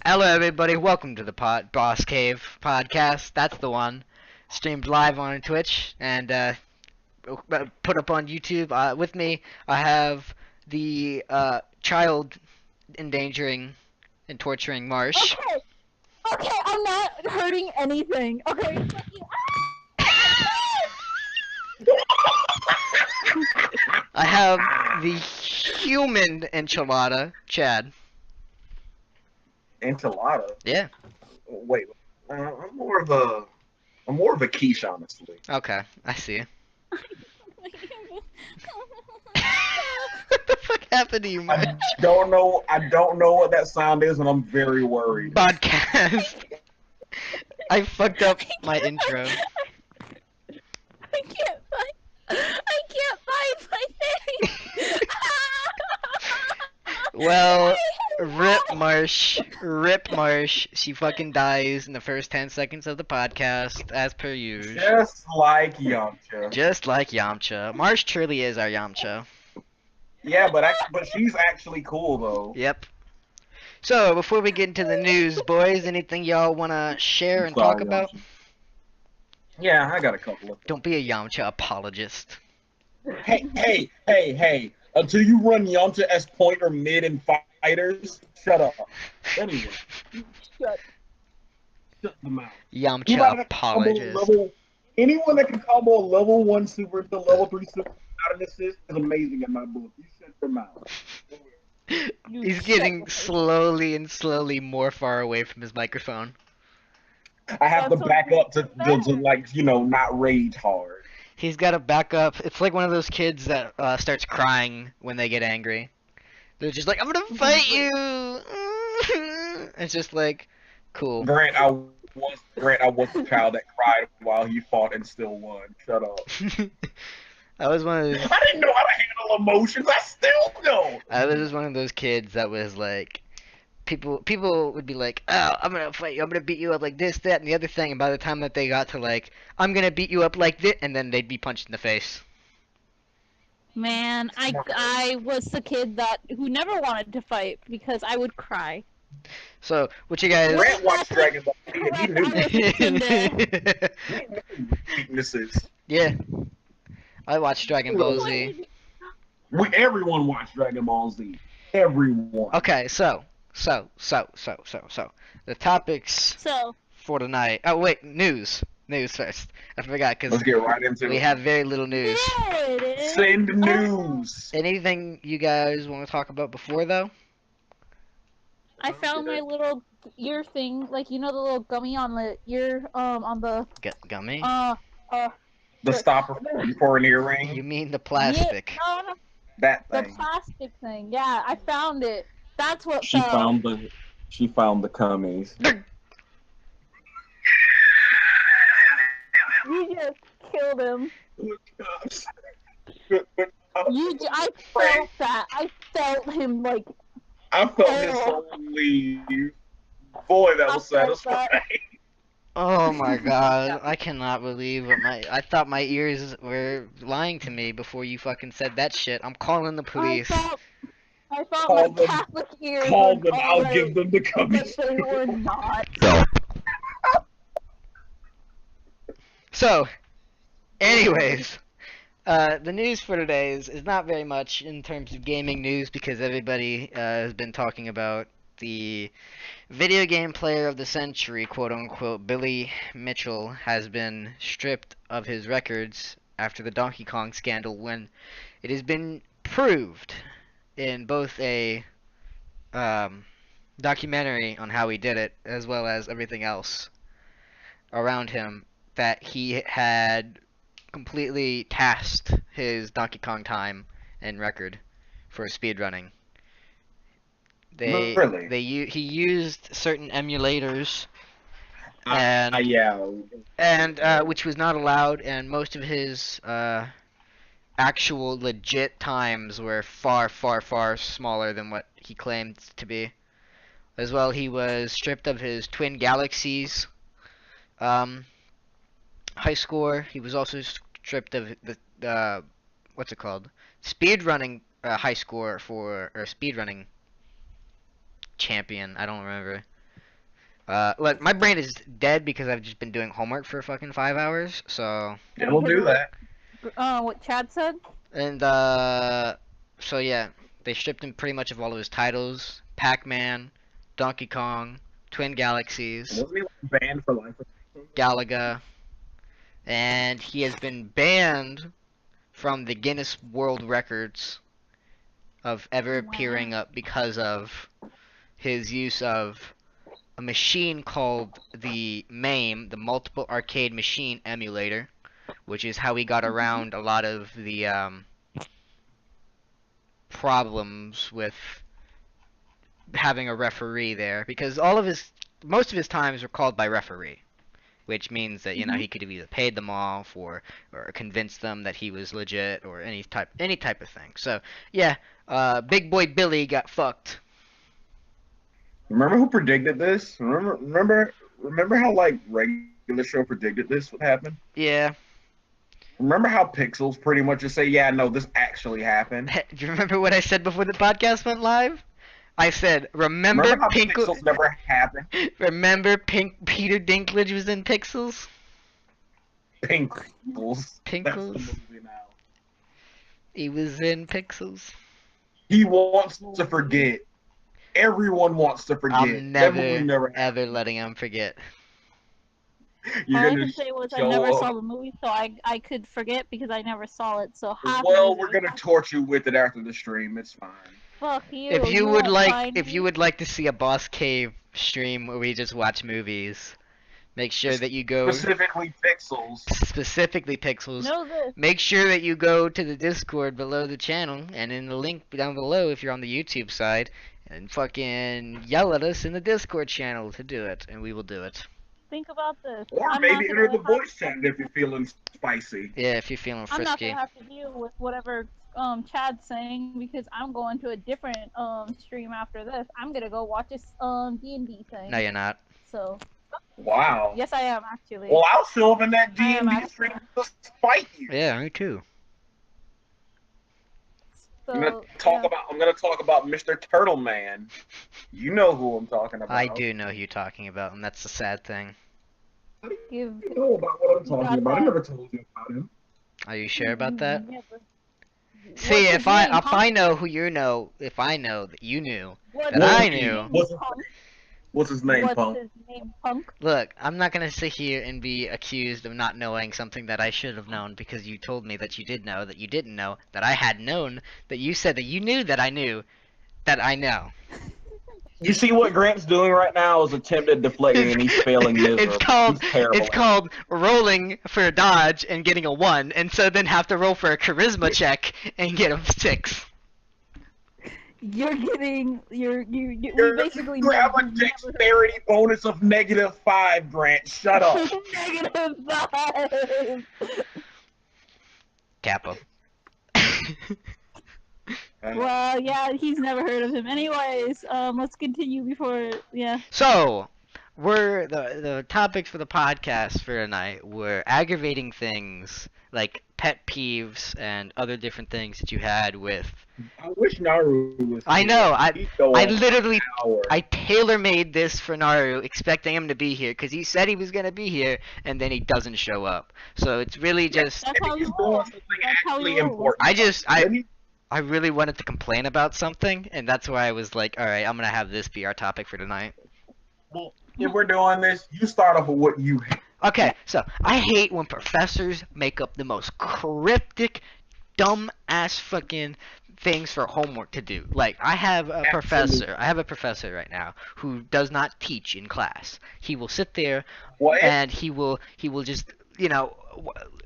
Hello, everybody. Welcome to the Boss Cave podcast. That's the one. Streamed live on Twitch and put up on YouTube. With me, I have the child endangering and torturing Marsh. Okay, I'm not hurting anything. Okay, fucking. I have the human enchilada, Chad. Enchilada? Yeah. Wait, I'm more of a quiche, honestly. Okay, I see. What the fuck happened to you, Marsh? I don't know what that sound is, and I'm very worried. Podcast. I fucked up my intro. I can't find my thing. Well, rip Marsh. Rip Marsh. She fucking dies in the first 10 seconds of the podcast, as per usual. Just like Yamcha. Just like Yamcha. Marsh truly is our Yamcha. Yeah, but she's actually cool though. Yep. So, before we get into the news, boys, anything y'all want to share and talk about? Yamcha. Yeah, I got a couple of. Don't be a Yamcha apologist. Hey! Until you run Yamcha as point or mid in fighters, shut up. Anyway, Shut the mouth. Yamcha apologist. Anyone that can combo a level 1 super to level 3 super without an assist is amazing in my book. You shut your mouth. He's getting slowly more far away from his microphone. I have to back up to like, not rage hard. He's got to back up. It's like one of those kids that starts crying when they get angry. They're just like, I'm gonna fight you! It's just like, cool. Grant, I was the child that cried while he fought and still won. Shut up. I was one of those... I didn't know how to handle emotions. I still don't. I was just one of those kids that was like, people would be like, oh, I'm gonna fight you, I'm gonna beat you up like this, that, and the other thing, and by the time that they got to like, I'm gonna beat you up like this, and then they'd be punched in the face. Man, I was the kid who never wanted to fight because I would cry. So, what you guys... Grant watched Dragon Ball Z and he knew weaknesses. Yeah. I watched Dragon Ball Z. Everyone watched Dragon Ball Z. Everyone. Okay, so. The topics for tonight. Oh, wait, news. News first. I forgot because let's get right into it. We have very little news. Send news. Anything you guys want to talk about before, though? I found my little ear thing, like, the little gummy on the ear, on the... Gummy? The stopper for an earring? You mean the plastic? Yeah, no. That thing. The plastic thing, yeah, I found it. That's what she found the cummies. You just killed him. I felt that. I felt him like. I felt his soul leave. Boy, that was satisfying. Oh my god, I cannot believe what I thought my ears were lying to me before you fucking said that shit. I'm calling the police. I thought my Catholic ears call them, I'll give them the cummies. But they were not. So, anyways, the news for today is not very much in terms of gaming news because everybody has been talking about the video game player of the century, quote unquote, Billy Mitchell, has been stripped of his records after the Donkey Kong scandal when it has been proved in both a documentary on how he did it as well as everything else around him that he had completely tasked his Donkey Kong time and record for speedrunning. He used certain emulators and which was not allowed, and most of his actual legit times were far smaller than what he claimed to be. As well, he was stripped of his Twin Galaxies high score. He was also stripped of the what's it called? Speedrunning high score for, or speedrunning champion. I don't remember. Look, my brain is dead because I've just been doing homework for fucking 5 hours. So, It'll do that. What Chad said? and so yeah, they stripped him pretty much of all of his titles: Pac-Man, Donkey Kong, Twin Galaxies, Wasn't he like, banned for life? Galaga, and he has been banned from the Guinness World Records of ever appearing up because of his use of a machine called the MAME, the Multiple Arcade Machine Emulator, which is how he got around a lot of the problems with having a referee there, because most of his times were called by referee, which means that he could have either paid them off or convinced them that he was legit or any type of thing. So yeah, Big Boy Billy got fucked. Remember who predicted this? Remember how like regular show predicted this would happen? Yeah. Remember how Pixels pretty much just say, "Yeah, no, this actually happened." Do you remember what I said before the podcast went live? I said, remember how Pixels never happened? Remember Peter Dinklage was in Pixels? Pinkles. Pinkles. That's the movie now. He was in Pixels. He wants to forget. Everyone wants to forget. I'm never ever letting him forget. All I can say was I never saw the movie, so I could forget because I never saw it. So well, we're gonna torture you with it after the stream. It's fine. Fuck you. If you would like to see a Boss Cave stream where we just watch movies, make sure that you go specifically Pixels. Know this. Make sure that you go to the Discord below the channel and in the link down below if you're on the YouTube side, and fucking yell at us in the Discord channel to do it, and we will do it. Think about this. Or maybe enter the voice chat if you're feeling spicy. Yeah, if you're feeling frisky. I'm not gonna have to deal with whatever Chad's saying because I'm going to a different stream after this. I'm gonna go watch this D&D thing. No, you're not. So. Wow. Yes, I am actually. Well, I'll show up in that D&D stream to spite you. Yeah, me too. So, I'm gonna talk about Mr. Turtle Man. You know who I'm talking about. I do know who you're talking about, and that's the sad thing. How do you know about what I'm talking about? I never told you about him. Are you sure about that? Yeah, see, if I know who you know, if I know that you knew, that I knew. What's his name, Punk? What's his name, Punk? Look, I'm not gonna sit here and be accused of not knowing something that I should have known because you told me that you did know, that you didn't know, that I had known, that you said that you knew that I knew, that I know. You see what Grant's doing right now is attempted deflating and he's failing miserably. It's called rolling for a dodge and getting a 1, and so then have to roll for a charisma check and get a 6. You're basically grab a dexterity bonus of -5, Grant. Shut up. -5. Kappa. Well, yeah, he's never heard of him. Anyways, let's continue before, yeah. So, the topics for the podcast for tonight were aggravating things like pet peeves and other different things that you had with. I wish Naru was. I know. I literally I tailor-made this for Naru, expecting him to be here because he said he was gonna be here, and then he doesn't show up. So it's really just. That's how you roll. I really wanted to complain about something, and that's why I was like, all right, I'm gonna have this be our topic for tonight. Well, if we're doing this, you start off with what you hate. Okay, so I hate when professors make up the most cryptic, dumb-ass fucking things for homework to do. Like, I have a professor right now who does not teach in class. He will sit there and he will just,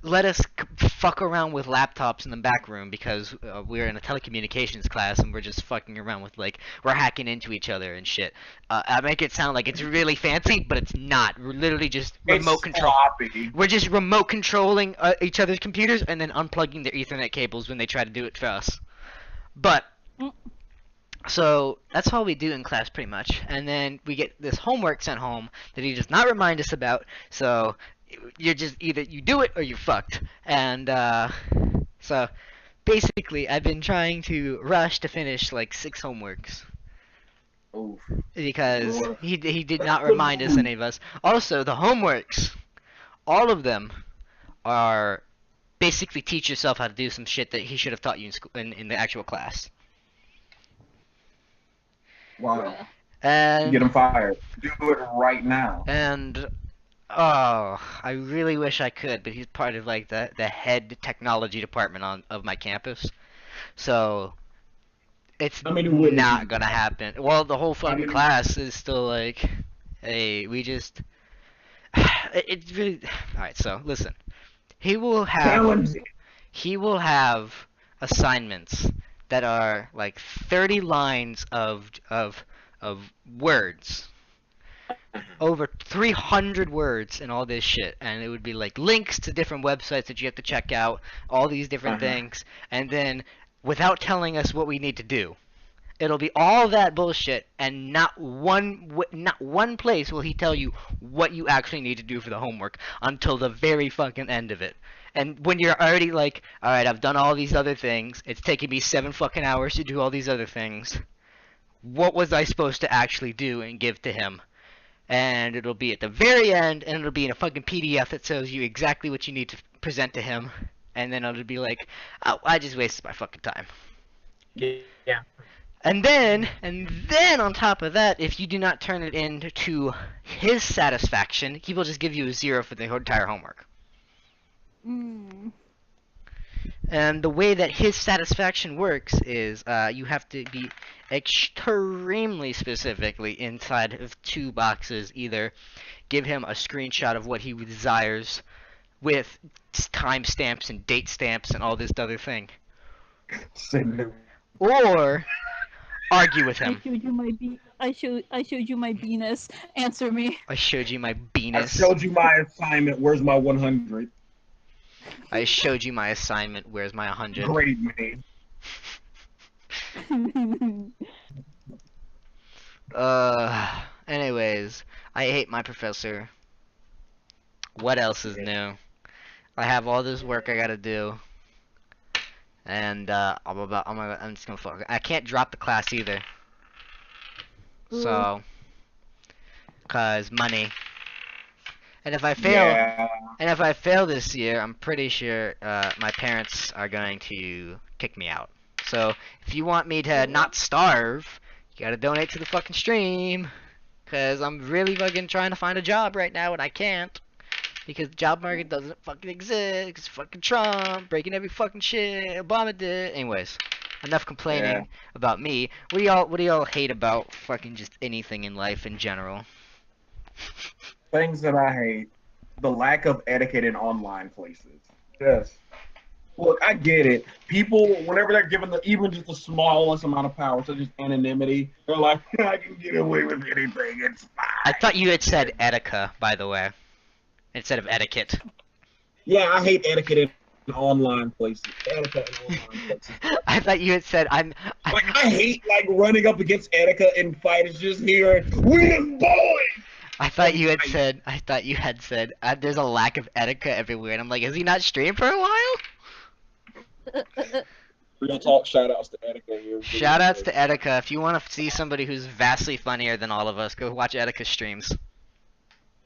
let us fuck around with laptops in the back room because we're in a telecommunications class and we're just fucking around with, like, we're hacking into each other and shit. I make it sound like it's really fancy, but it's not. We're literally just remote control. We're just remote controlling each other's computers and then unplugging their Ethernet cables when they try to do it for us. But so that's all we do in class pretty much, and then we get this homework sent home that he does not remind us about. So you're just either you do it or you're fucked. And so basically I've been trying to rush to finish like 6 homeworks. Oof. because Ugh. he did not Good remind us, move. any of us. Also, the homeworks, all of them are basically teach yourself how to do some shit that he should have taught you in school in the actual class. Wow. Get And him fired. Do it right now. and oh, I really wish I could, but he's part of like the head technology department of my campus. So it's How many not witnesses? gonna happen. Well, the whole How fucking many? class is still like, hey, we just it's really all right. So listen, he will have Challenge it. he will have assignments that are like 30 lines of words, over 300 words and all this shit, and it would be like links to different websites that you have to check out, all these different Uh-huh. things, and then without telling us what we need to do. It'll be all that bullshit, and not one place will he tell you what you actually need to do for the homework until the very fucking end of it. And when you're already like, all right, I've done all these other things. It's taken me 7 fucking hours to do all these other things. What was I supposed to actually do and give to him? And it'll be at the very end, and it'll be in a fucking PDF that tells you exactly what you need to present to him. And then it'll be like, oh, I just wasted my fucking time. Yeah. And then on top of that, if you do not turn it in to his satisfaction, he will just give you a 0 for the entire homework. Mm. And the way that his satisfaction works is you have to be extremely specifically inside of 2 boxes. Either give him a screenshot of what he desires with timestamps and date stamps and all this other thing, Say no. or argue with I him. showed you my I showed you my penis. Answer me. I showed you my I penis. showed you my assignment. Where's my 100? I showed you my assignment. Where's my 100? Grade me. Anyways, I hate my professor. What else is new? I have all this work I gotta do. And, I'm just gonna fuck. I can't drop the class either. So, cause money. And if I fail, Yeah. and if I fail this year, I'm pretty sure, my parents are going to kick me out. So, if you want me to not starve, you gotta donate to the fucking stream. Cause I'm really fucking trying to find a job right now and I can't. Because the job market doesn't fucking exist. It's fucking Trump breaking every fucking shit Obama did. Anyways, enough complaining about me. What do y'all hate about fucking just anything in life in general? Things that I hate. The lack of etiquette in online places. Yes. Look, I get it. People, whenever they're given even just the smallest amount of power, such as anonymity, they're like, I can get away with anything. It's fine. I thought you had said etica, by the way, instead of etiquette. Yeah, I hate etiquette in online places. Etiquette in online places. I thought you had said Like, I hate like running up against etiquette in fights. Just here, we the boys. I thought you had said there's a lack of etiquette everywhere, and I'm like, is he not streamed for a while? Real talk. Shout outs to etiquette here. Shoutouts to Etika. If you want to see somebody who's vastly funnier than all of us, go watch Etika's streams.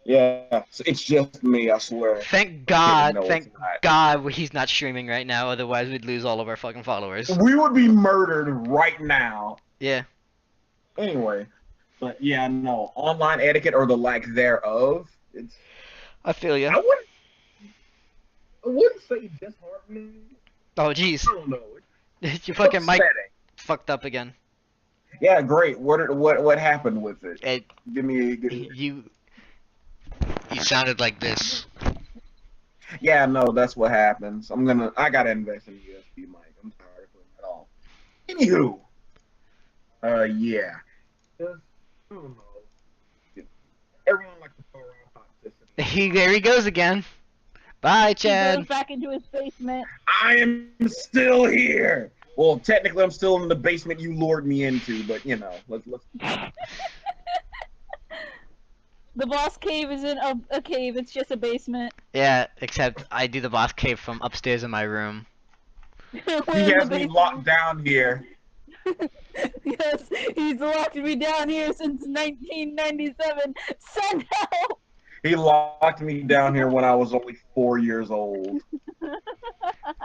Yeah, so it's just me. I swear. Thank God he's not streaming right now, otherwise we'd lose all of our fucking followers. We would be murdered right now. Yeah. Anyway, but yeah, no, online etiquette or the lack thereof. It's. I feel you. I wouldn't say disheartening. Oh jeez. I don't know. Your fucking mic Upsetting. fucked up again. Yeah, great. What happened with it? Give me. You sounded like this. Yeah, no, that's what happens. I gotta invest in a USB mic. I'm tired of it at all. Anywho. Yeah. Just, I don't know. Everyone likes to throw around toxicity. There he goes again. Bye, He Chad. goes back into his basement. I am still here. Well, technically, I'm still in the basement you lured me into, but you know, let's. The boss cave isn't a cave, it's just a basement. Yeah, except I do the boss cave from upstairs in my room. He has me locked down here. Yes, he's locked me down here since 1997. Send help! He locked me down here when I was only 4 years old.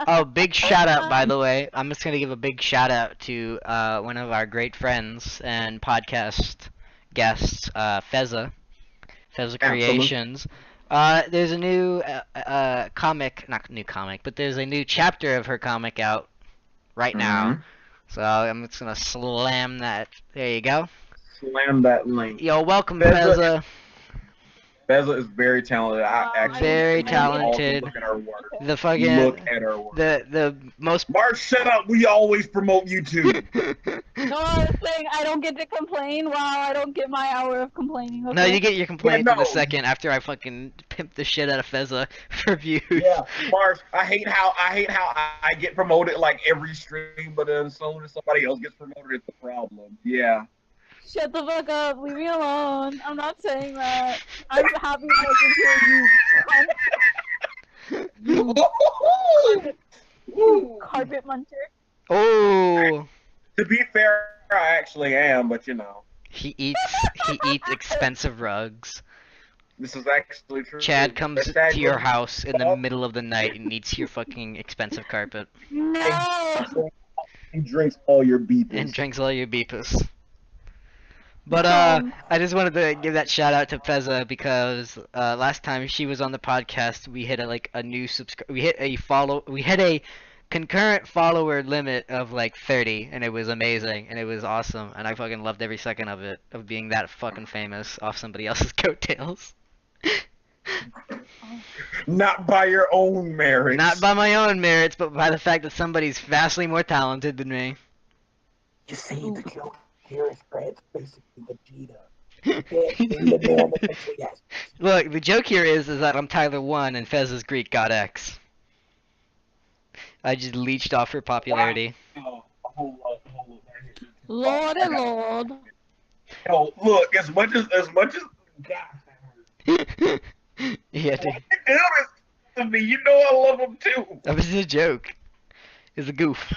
Oh, big shout out, by the way. I'm just gonna give a big shout out to one of our great friends and podcast guests, Feza Absolutely. Creations. There's a new comic, not new comic, but there's a new chapter of her comic out right now. Mhm. So I'm just gonna slam that. There you go. Slam that link. Yo, welcome, Feza Feza. Feza is very talented. I Wow, actually Very encourage you all to talented. look at her work. The Look fucking at her work. the most. Mark, shut up. We always promote you too. No, I was saying I don't get to complain. Wow, I don't get my hour of complaining. Okay? No, you get your complaints in no. a second after I fucking pimp the shit out of Feza for views. Yeah, Mark, I hate how I get promoted like every stream, but then as soon as somebody else gets promoted, it's a problem. Yeah. Shut the fuck up. Leave me alone. I'm not saying that. I'm happy to listen to you. You carpet muncher. Oh, To be fair, I actually am, but you know, he eats expensive rugs. this is actually true. Chad comes Hashtag to your look- house in the middle of the night and eats your fucking expensive carpet No! He drinks all your beepers. and drinks all your beepus. But Um, I just wanted to give that shout out to Feza because last time she was on the podcast, we hit a new we hit a concurrent follower limit of like 30, and it was amazing and it was awesome, and I fucking loved every second of it, of being that fucking famous off somebody else's coattails. Not by your own merits. Not by my own merits, but by the fact that somebody's vastly more talented than me. You see, the joke here is Brad's basically Vegeta. In the normal country, yes. Look, the joke here is that I'm Tyler 1 and Fez is Greek God X. I just leached off her popularity. Oh, hold up. Lord and Lord. Oh, look, as much as God, Yeah, dude. to me, you know I love him too. That was a joke. It's a goof.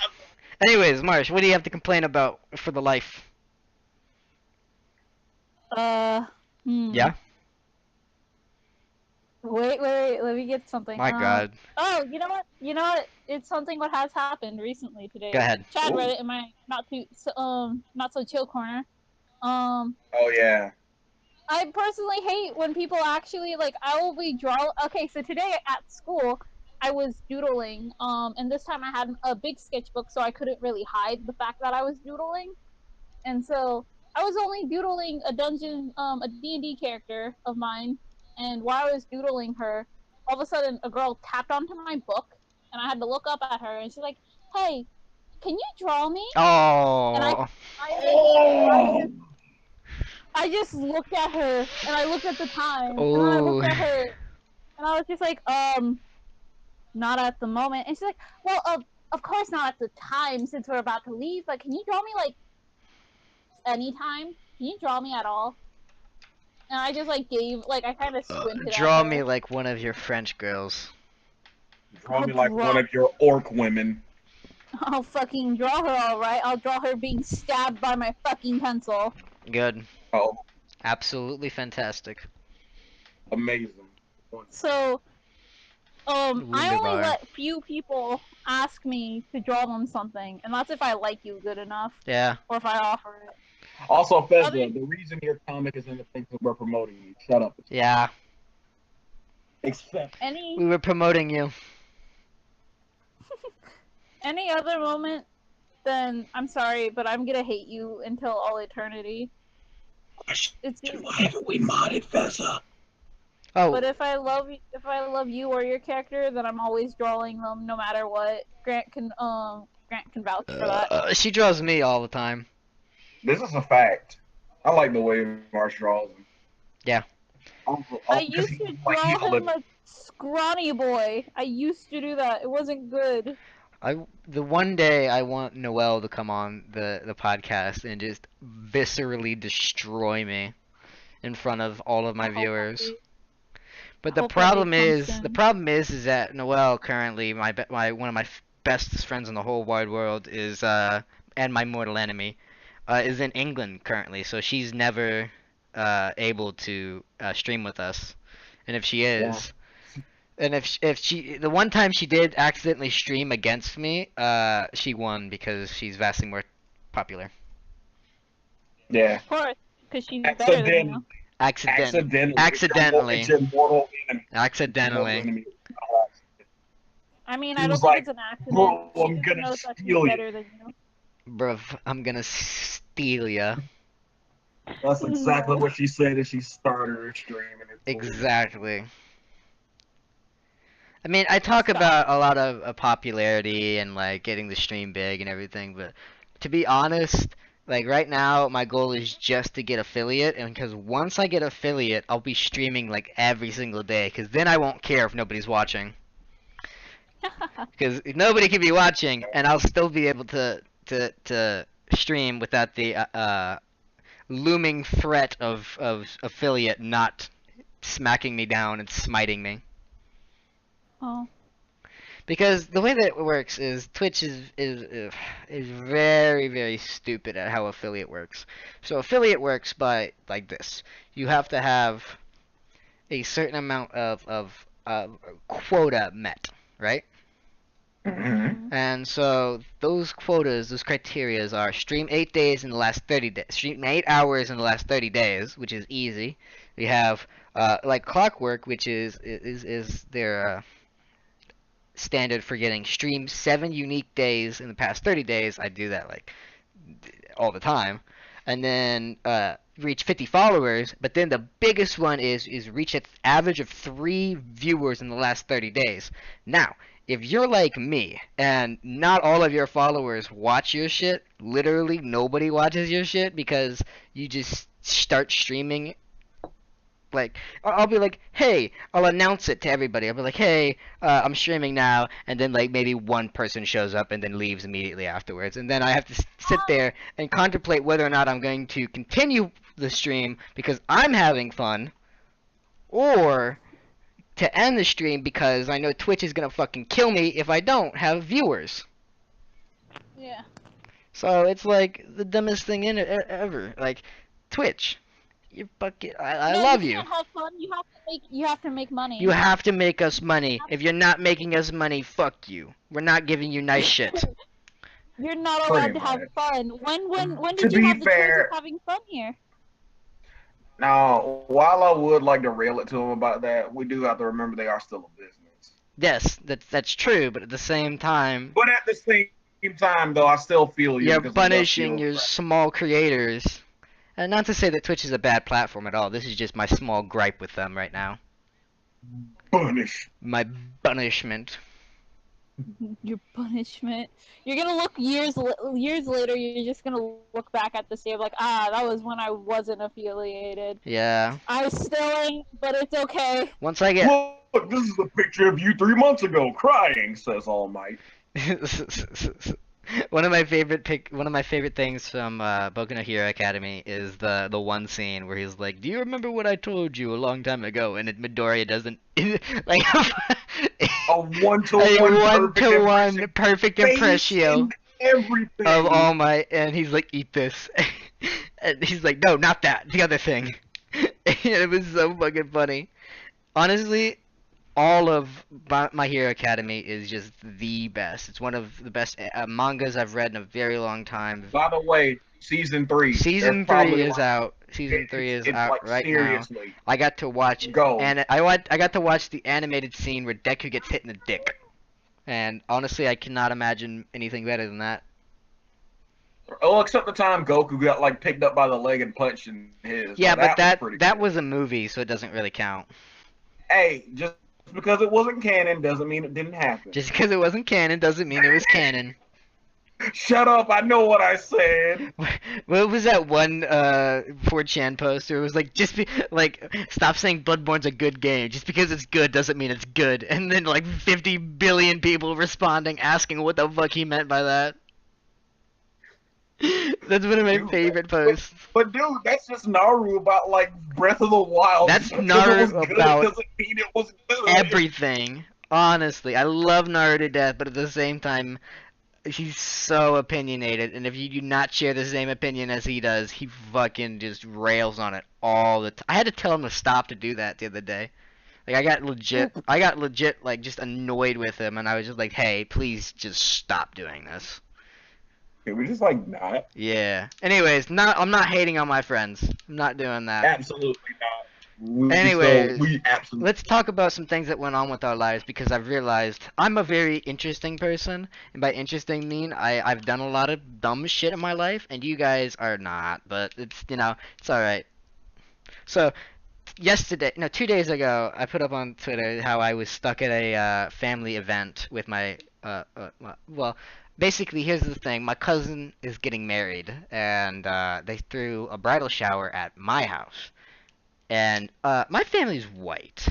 Anyways, Marsh, what do you have to complain about for the life? Yeah? Wait, let me get something. My god. Oh, you know what? It's something what has happened recently today. Go ahead. Chad read it in my not so chill corner. Oh yeah. I personally hate when people actually like I will be okay, so today at school I was doodling, and this time I had a big sketchbook so I couldn't really hide the fact that I was doodling. And so I was only doodling a D&D character of mine, and while I was doodling her, all of a sudden a girl tapped onto my book, and I had to look up at her, and she's like, "Hey, can you draw me?" Oh. I just looked at her, and I looked at the time, and I looked at her, and I was just like, not at the moment. And she's like, well, of course not at the time, since we're about to leave, but can you draw me, like, anytime? Can you draw me at all? And I just, like, I kind of squinted Draw at her. me like one of your French girls. Draw me like one of your orc women. I'll fucking draw her, alright? I'll draw her being stabbed by my fucking pencil. Good. Oh, Absolutely fantastic. amazing. So, I only Wunderbar. let few people ask me to draw them something, and that's if I like you good enough, Yeah. or if I offer it. Also, Fezza, Okay. the reason your comic is in the thing that we're promoting you. Shut up. Yeah. Except Any We were promoting you. any other moment, then I'm sorry, but I'm gonna hate you until all eternity. It's Why haven't we modded Fezza? Oh. but if I love you or your character, then I'm always drawing them no matter what. Grant can vouch for that. She draws me all the time. this is a fact. I like the way Marsh draws him. Yeah. I used to draw him a scrawny boy. I used to do that. It wasn't good. The one day I want Noelle to come on the podcast and just viscerally destroy me in front of all of my viewers. But the Hopefully it problem is that Noelle currently one of my bestest friends in the whole wide world is my mortal enemy, is in England currently, so she's never able to stream with us. And if she Yeah. is, and if she the one time she did accidentally stream against me, she won because she's vastly more popular. Yeah. Of course, because she's better than you. Accidentally. Accidentally. It's your mortal enemy. Accidentally. I mean, She I don't was think like, it's an accident. "Bro, She I'm just gonna knows that she's steal you." better than you. Bruv, I'm gonna steal ya. That's exactly No. what she said as she started her stream. And it's Exactly. I mean, I talk Stop. about a lot of popularity and like getting the stream big and everything, but to be honest, like right now, my goal is just to get affiliate, and because once I get affiliate, I'll be streaming like every single day, because then I won't care if nobody's watching, because nobody can be watching, and I'll still be able to stream without the looming threat of affiliate not smacking me down and smiting me. Oh. Because the way that it works is Twitch is very, very stupid at how affiliate works. So affiliate works by like this: you have to have a certain amount of quota met, right? Mhm. And so those quotas, those criterias are stream 8 days in the last 30 days, stream 8 hours in the last 30 days, which is easy. We have like Clockwork, which is their standard for getting streamed 7 unique days in the past 30 days. I do that like all the time. And then reach 50 followers, but then the biggest one is reach an average of 3 viewers in the last 30 days. Now, if you're like me and not all of your followers watch your shit, literally nobody watches your shit because you just start streaming. Like, I'll be like, hey, I'll announce it to everybody. I'll be like, hey, I'm streaming now, and then like maybe one person shows up and then leaves immediately afterwards, and then I have to sit there and contemplate whether or not I'm going to continue the stream because I'm having fun, or to end the stream because I know Twitch is gonna fucking kill me if I don't have viewers. Yeah. So it's like the dumbest thing in it ever. Like, Twitch, you fucking, I No, love you you. can't have fun. You have to make money. You have to make us money. If you're not making us money, fuck you. We're not giving you nice shit. You're not Pretty allowed to have much. fun. When To did you be have the choice fair- of having fun here? Now, while I would like to rail it to them about that, we do have to remember they are still a business. Yes, that's true, but at the same time, But at the same time, though, I still feel you. you're because it does punishing feel your bad. small creators. And not to say that Twitch is a bad platform at all. This is just my small gripe with them right now. Punish. My punishment. Your punishment. You're gonna look years later. You're just gonna look back at this day like, that was when I wasn't affiliated. Yeah. I still ain't, but it's okay. Once I get Look, this is a picture of you 3 months ago, crying, says All Might. one of my favorite things from Boku no Hero Academy is the one scene where he's like, "Do you remember what I told you a long time ago?" And Midoriya doesn't like A one-to-one perfect face impression and everything. of All Might, and he's like, "Eat this," and he's like, "No, not that, the other thing." It was so fucking funny. Honestly, all of My Hero Academy is just the best. It's one of the best mangas I've read in a very long time. By the way, season 3. Season there's probably 3 is like- out. Season 3 is it's out like, right seriously. now. I got to watch Go. and I got to watch the animated scene where Deku gets hit in the dick. And honestly, I cannot imagine anything better than that. Oh, except the time Goku got like picked up by the leg and punched in his. Yeah, Now, but that was pretty that cool. was a movie, so it doesn't really count. Hey, just because it wasn't canon doesn't mean it didn't happen. Just because it wasn't canon doesn't mean it was canon. Shut up! I know what I said. What was that one 4chan poster? It was like, stop saying Bloodborne's a good game. Just because it's good doesn't mean it's good. And then like 50 billion people responding asking what the fuck he meant by that. That's one of my Dude, favorite posts. But dude, that's just Naru about like Breath of the Wild. That's Just 'cause Naru it was good about doesn't mean it was good. Everything. Honestly, I love Naruto to death, but at the same time, He's so opinionated, and if you do not share the same opinion as he does, he fucking just rails on it all the time. I had to tell him to stop to do that the other day. Like I got legit like just annoyed with him, and I was just like, "Hey, please just stop doing this." Can we just like not? Yeah. Anyways, I'm not hating on my friends. I'm not doing that. Absolutely not. Anyways, We absolutely. let's talk about some things that went on with our lives because I've realized I'm a very interesting person, and by interesting mean I've done a lot of dumb shit in my life, and you guys are not. But it's it's all right. So yesterday, no, 2 days ago, I put up on Twitter how I was stuck at a family event with my well, basically here's the thing: my cousin is getting married, and they threw a bridal shower at my house. And my family's white.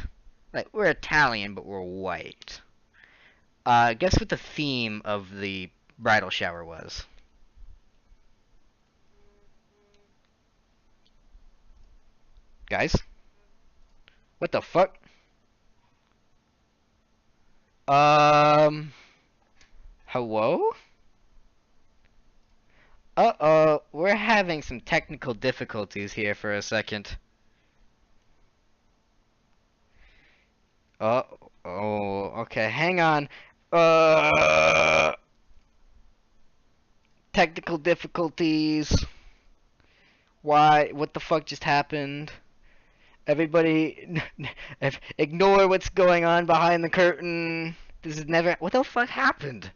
Like we're Italian, but we're white. Guess what the theme of the bridal shower was? Guys, what the fuck? Um, hello? Uh-oh, we're having some technical difficulties here for a second. Oh, oh, okay, hang on. Uh, technical difficulties. Why? What the fuck just happened? Everybody, ignore what's going on behind the curtain. This is never. What the fuck happened?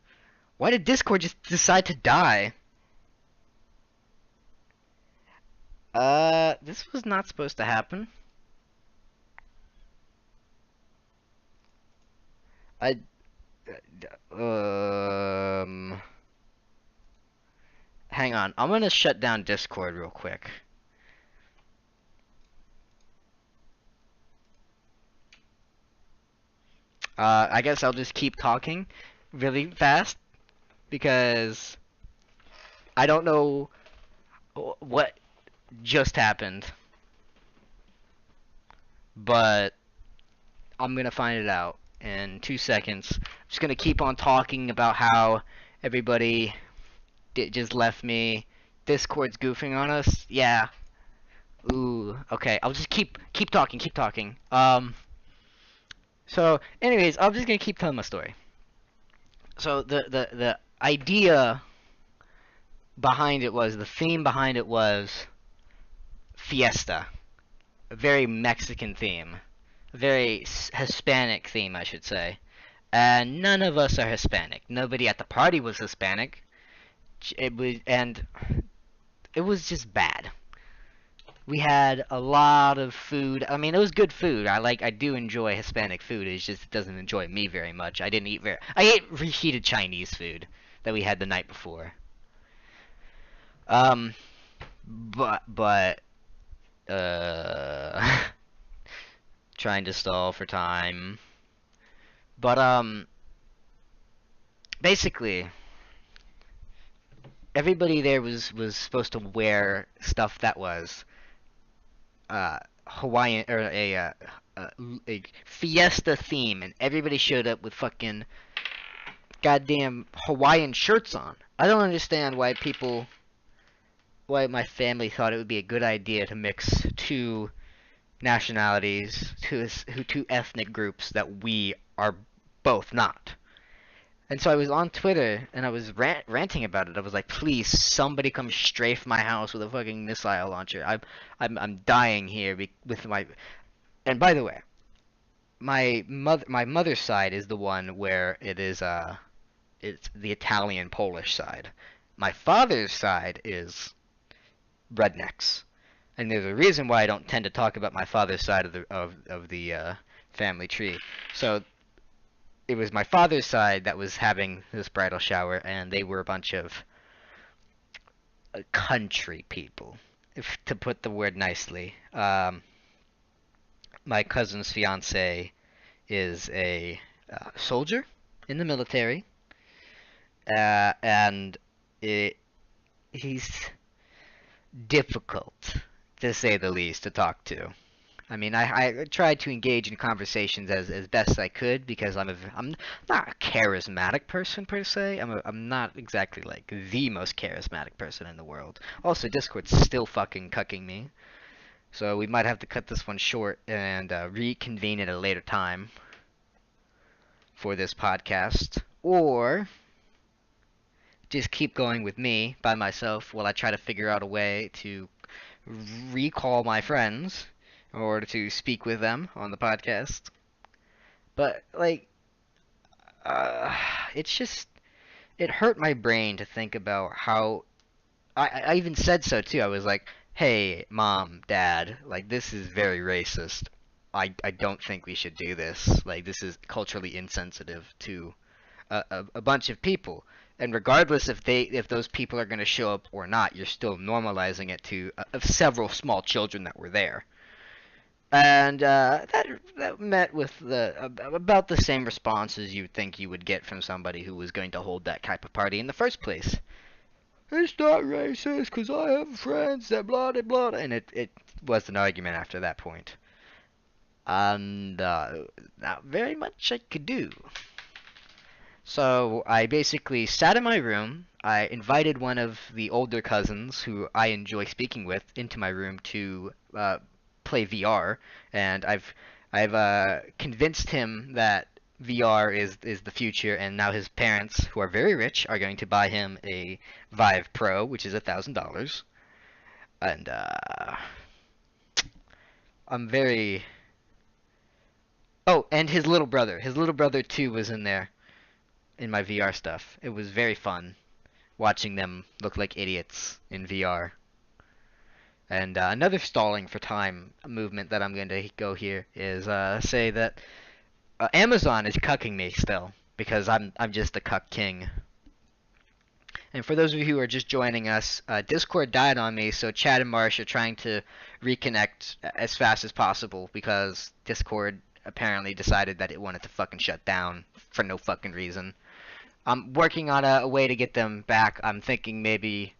Why did Discord just decide to die? This was not supposed to happen. I. Um. Hang on. I'm gonna shut down Discord real quick. I guess I'll just keep talking really fast because I don't know what just happened, but I'm gonna find it out in 2 seconds. I'm just gonna keep on talking about how everybody just left me. Discord's goofing on us. Yeah. Ooh. Okay. I'll just keep talking. Keep talking. So, anyways, I'm just gonna keep telling my story. So the idea behind it was the theme behind it was fiesta, a very Mexican theme, a very Hispanic theme, I should say. And none of us are Hispanic. Nobody at the party was Hispanic. It was just bad. We had a lot of food. I mean, it was good food. I do enjoy Hispanic food. It just doesn't enjoy me very much. I ate reheated Chinese food that we had the night before. Um, but uh, trying to stall for time. But basically, everybody there was supposed to wear stuff that was Hawaiian or uh, a fiesta theme, and everybody showed up with fucking goddamn Hawaiian shirts on. I don't understand why my family thought it would be a good idea to mix two nationalities, two ethnic groups that we are both not. And so I was on Twitter and I was ranting about it. I was like, "Please, somebody come strafe my house with a fucking missile launcher. I'm dying here with my." And by the way, my mother's side is the one where it's the Italian Polish side. My father's side is rednecks, and there's a reason why I don't tend to talk about my father's side of the family tree. So it was my father's side that was having this bridal shower, and they were a bunch of country people, if to put the word nicely. My cousin's fiance is a soldier in the military, and he's difficult, to say the least, to talk to. I mean, I tried to engage in conversations as best I could because I'm not a charismatic person per se. I'm not exactly like the most charismatic person in the world. Also, Discord's still fucking cucking me, so we might have to cut this one short and reconvene at a later time for this podcast, or just keep going with me by myself while I try to figure out a way to recall my friends in order to speak with them on the podcast. But like, uh, it's just it hurt my brain to think about how I even said so too. I was like, "Hey, mom, dad, like this is very racist. I don't think we should do this. Like this is culturally insensitive to a bunch of people." And regardless if those people are going to show up or not, you're still normalizing it to several small children that were there. And that met with about the same responses you'd think you would get from somebody who was going to hold that type of party in the first place. It's not racist because I have friends that blah blah blah, and it was an argument after that point. And not very much I could do. So I basically sat in my room. I invited one of the older cousins who I enjoy speaking with into my room to play VR, and I've convinced him that VR is the future, and now his parents, who are very rich, are going to buy him a Vive Pro, which is $1,000, and I'm very. Oh, and his little brother too was in there in my VR stuff. It was very fun watching them look like idiots in VR. And another stalling for time movement that I'm going to go here is say that Amazon is cucking me still because I'm just the cuck king. And for those of you who are just joining us, Discord died on me, so Chad and Marsh are trying to reconnect as fast as possible because Discord apparently decided that it wanted to fucking shut down for no fucking reason. I'm working on a way to get them back. I'm thinking maybe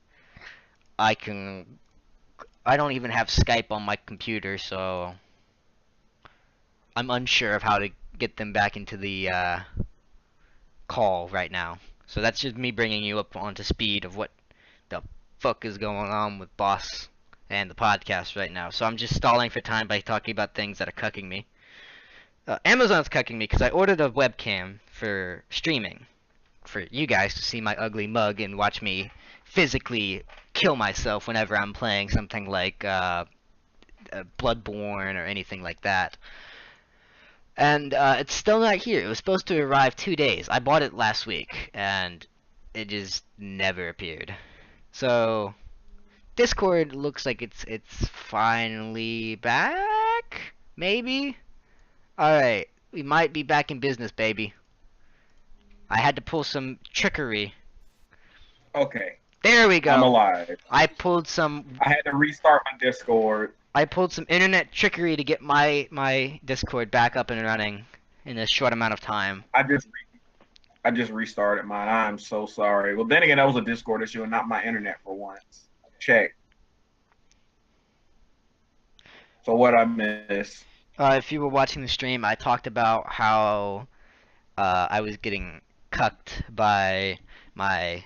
I can. I don't even have Skype on my computer, so I'm unsure of how to get them back into the call right now. So that's just me bringing you up onto speed of what the fuck is going on with Boss and the podcast right now. So I'm just stalling for time by talking about things that are cucking me. Amazon's cucking me because I ordered a webcam for streaming, for you guys to see my ugly mug and watch me physically kill myself whenever I'm playing something like Bloodborne or anything like that. And it's still not here. It was supposed to arrive 2 days. I bought it last week, and it just never appeared. So Discord looks like it's finally back. Maybe. All right, we might be back in business, baby. I had to pull some trickery. Okay, There we I'm go. alive. I pulled some I had to restart my Discord. internet trickery to get my Discord back up and running in a short amount of time. I just restarted mine. I'm so sorry. Well, then again, that was a Discord issue and not my internet for once. Check. So what I miss? If you were watching the stream, I talked about how I was getting cucked by my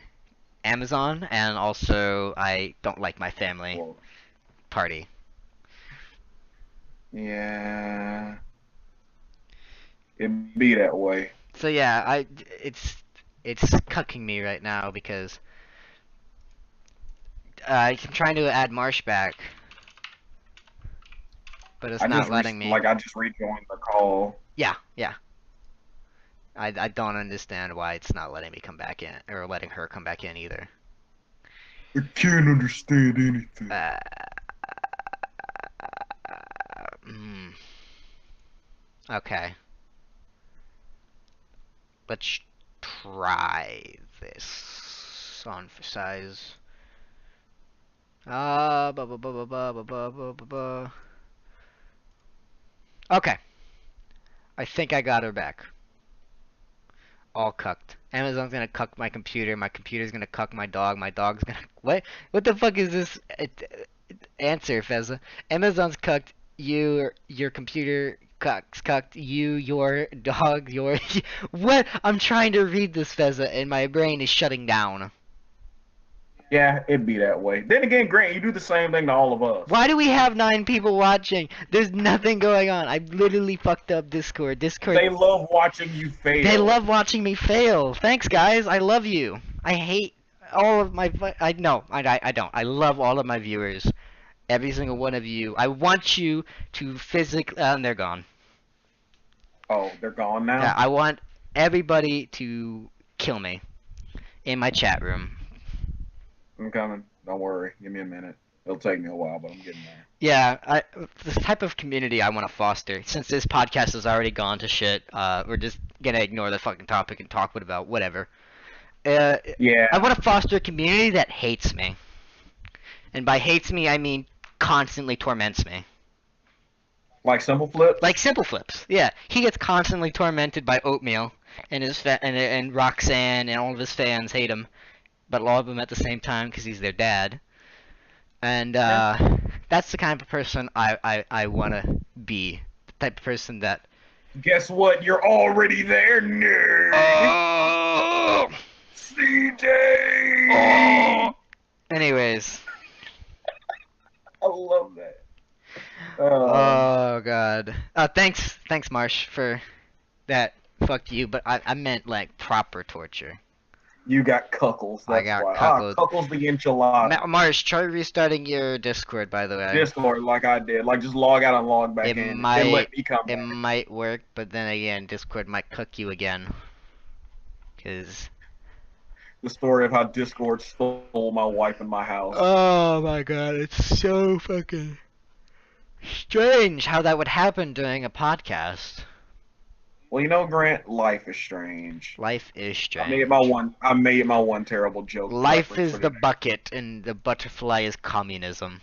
Amazon, and also I don't like my family Well, party. yeah, it be that way. So yeah, it's cucking me right now because I'm trying to add Marsh back, but it's not letting me. I just rejoined the call. Yeah. I don't understand why it's not letting me come back in, or letting her come back in either. I can't understand anything. Okay. Let's try this on for size. Okay. I think I got her back. All cucked. Amazon's gonna cuck my computer. My computer's gonna cuck my dog. My dog's gonna. What? What the fuck is this answer, Fezza? Amazon's cucked. your computer cucked, your dog, your what? I'm trying to read this, Feza, and my brain is shutting down. Yeah, it'd be that way. Then again, Grant, you do the same thing to all of us. Why do we have 9 people watching? There's nothing going on. I literally fucked up Discord. They love watching you fail. They love watching me fail. Thanks, guys. I love you. I hate all of my. I no, I don't. I love all of my viewers. Every single one of you. I want you to physically. They're gone. Oh, they're gone now? Yeah, I want everybody to kill me in my chat room. I'm coming. Don't worry. Give me a minute. It'll take me a while, but I'm getting there. Yeah, the type of community I want to foster. Since this podcast has already gone to shit, we're just gonna ignore the fucking topic and talk about whatever. Yeah. I want to foster a community that hates me. And by hates me, I mean constantly torments me. Like Simple Flips? Like Simple Flips. Yeah, he gets constantly tormented by Oatmeal, and and Roxanne and all of his fans hate him, but love him at the same time because he's their dad. And that's the kind of person I want to be. The type of person that. Guess what? You're already there, nerd. Oh! CJ. Oh! Anyways. I love that. Oh god. Thanks Marsh for that. Fuck you, but I meant like proper torture. You got cuckles. That's I got why. cuckold. Cuckles the enchilada. Marsh, try restarting your Discord, by the way. Discord, like I did. Like, just log out and log back It in. might- And let me come It back. might work, but then again, Discord might cook you again. Cause. The story of how Discord stole my wife and my house. Oh my god, it's so fucking strange how that would happen during a podcast. Well, you know, Grant, life is strange. Life is strange. I made my one terrible joke. Life is the bucket, and the butterfly is communism.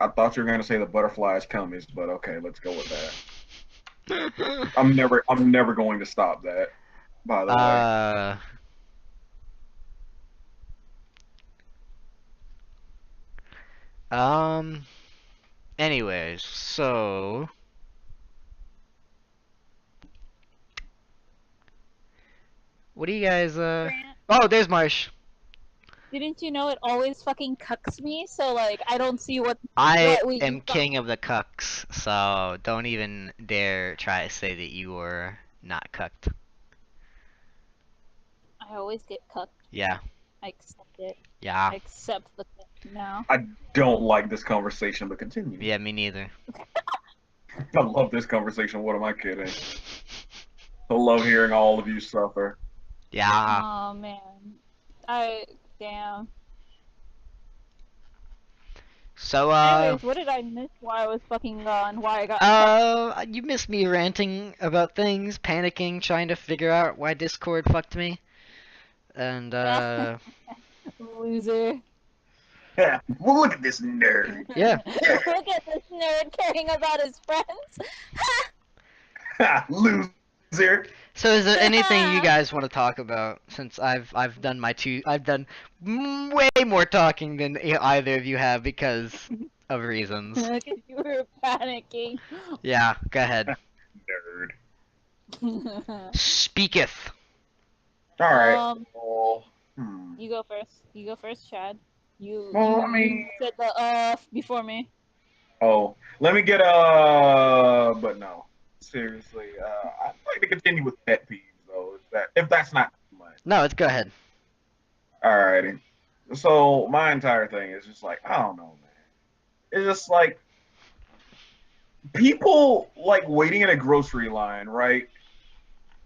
I thought you were gonna say the butterfly is cummies, but okay, let's go with that. I'm never going to stop that. By the way. Anyways, so. What do you guys, Grant, Oh, there's Marsh. didn't you know it always fucking cucks me? So like, I don't see what. I what we am can king of the cucks, so don't even dare try to say that you were not cucked. I always get cucked. Yeah, I accept it. yeah, I accept the cuck now. I don't like this conversation, but continue. yeah, me neither. I love this conversation. What am I kidding? I love hearing all of you suffer. Yeah. Oh man, damn. So, Anyways, what did I miss while I was fucking gone? Why I got you missed me ranting about things, panicking, trying to figure out why Discord fucked me. And, loser. Yeah. Well, look at this nerd. yeah. Look at this nerd caring about his friends. Loser. So is there anything you guys want to talk about? Since I've done I've done way more talking than either of you have because of reasons. Because you were panicking. Yeah, go ahead. Nerd. Speaketh. All right. Um, Well, You go first. You go first, Chad. You. Well, you, I mean- you said the before me. Oh, let me get but no. Seriously, I'd like to continue with pet peeves though. If that's not too much. No, let's go ahead. Alrighty. So my entire thing is just like, I don't know, man. It's just like people like waiting in a grocery line, right?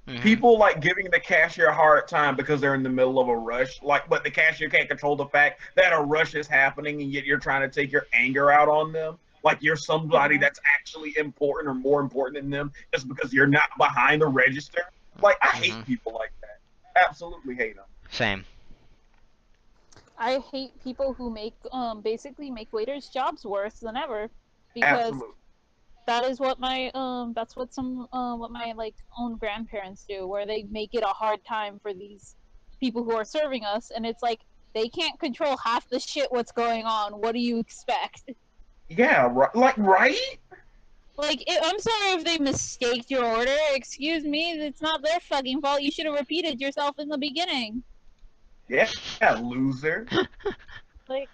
Mhm. People like giving the cashier a hard time because they're in the middle of a rush. Like, but the cashier can't control the fact that a rush is happening, and yet you're trying to take your anger out on them. Like you're somebody that's actually important or more important than them just because you're not behind the register. Like I hate people like that. Absolutely hate them. Same. I hate people who make basically make waiters' jobs worse than ever, because Absolutely. that is what my that's what some what my like own grandparents do, where they make it a hard time for these people who are serving us, and it's like they can't control half the shit what's going on. What do you expect? Yeah, right. Like, right? Like, I'm sorry if they mistaked your order. Excuse me, it's not their fucking fault. You should have repeated yourself in the beginning. Yeah, loser. Like,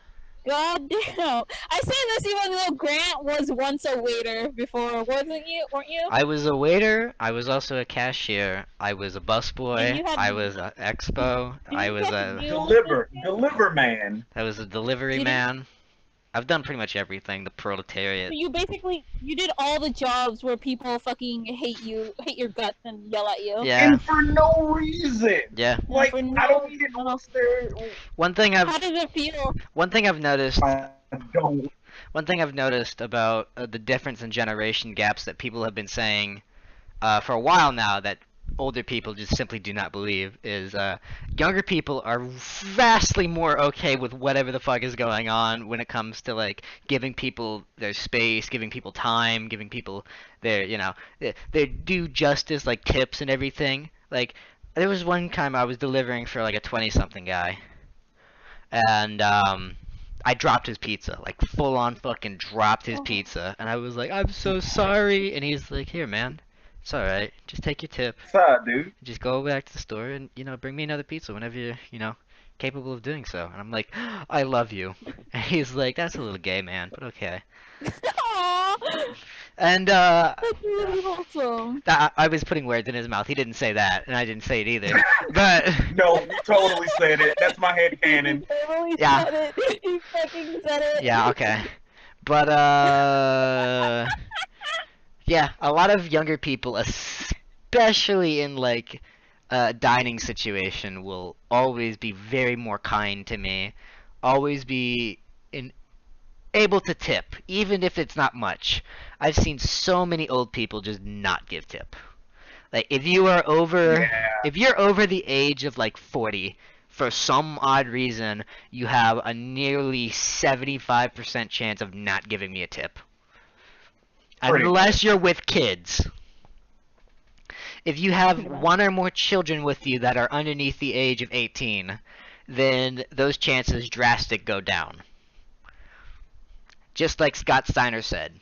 god damn. I say this even though Grant was once a waiter before, wasn't you? Weren't you? I was a waiter. I was also a cashier. I was a And busboy. you had I was an expo. I didn't you was have a meals and shit? Deliver, man. I was a delivery Didn't man. I've done pretty much everything. The so proletariat. you basically you did all the jobs where people fucking hate your guts and yell at you. Yeah, And for no reason. yeah. Like, For I no don't reason get at all. what's there. One thing How I've does it feel? one thing I've noticed I don't. one thing I've noticed about the difference in generation gaps that people have been saying for a while now that older people just simply do not believe is younger people are vastly more okay with whatever the fuck is going on when it comes to like giving people their space, giving people time, giving people their their due justice, like tips and everything. Like there was one time I was delivering for like a 20 something guy, and I dropped his pizza, like full on fucking dropped his Oh. pizza, and I was like, I'm so sorry, and he's like, here, man, it's all right, just take your tip, What's up, dude? just go back to the store and bring me another pizza whenever you're capable of doing so. And I'm like, I love you, and he's like, that's a little gay, man, but okay. Aww, And that's really wholesome. I was putting words in his mouth. He didn't say that, and I didn't say it either. But No, you totally said it. That's my head canon. You totally Yeah. said it. You fucking said it. yeah, okay. But yeah, a lot of younger people, especially in like a dining situation, will always be very more kind to me, always be able to tip, even if it's not much. I've seen so many old people just not give tip. Like if you are over Yeah. if you're over the age of like 40, for some odd reason, you have a nearly 75% chance of not giving me a tip. Pretty Unless you're with kids. If you have Pretty much. one or more children with you that are underneath the age of 18, then those chances drastic go down. Just like Scott Steiner said.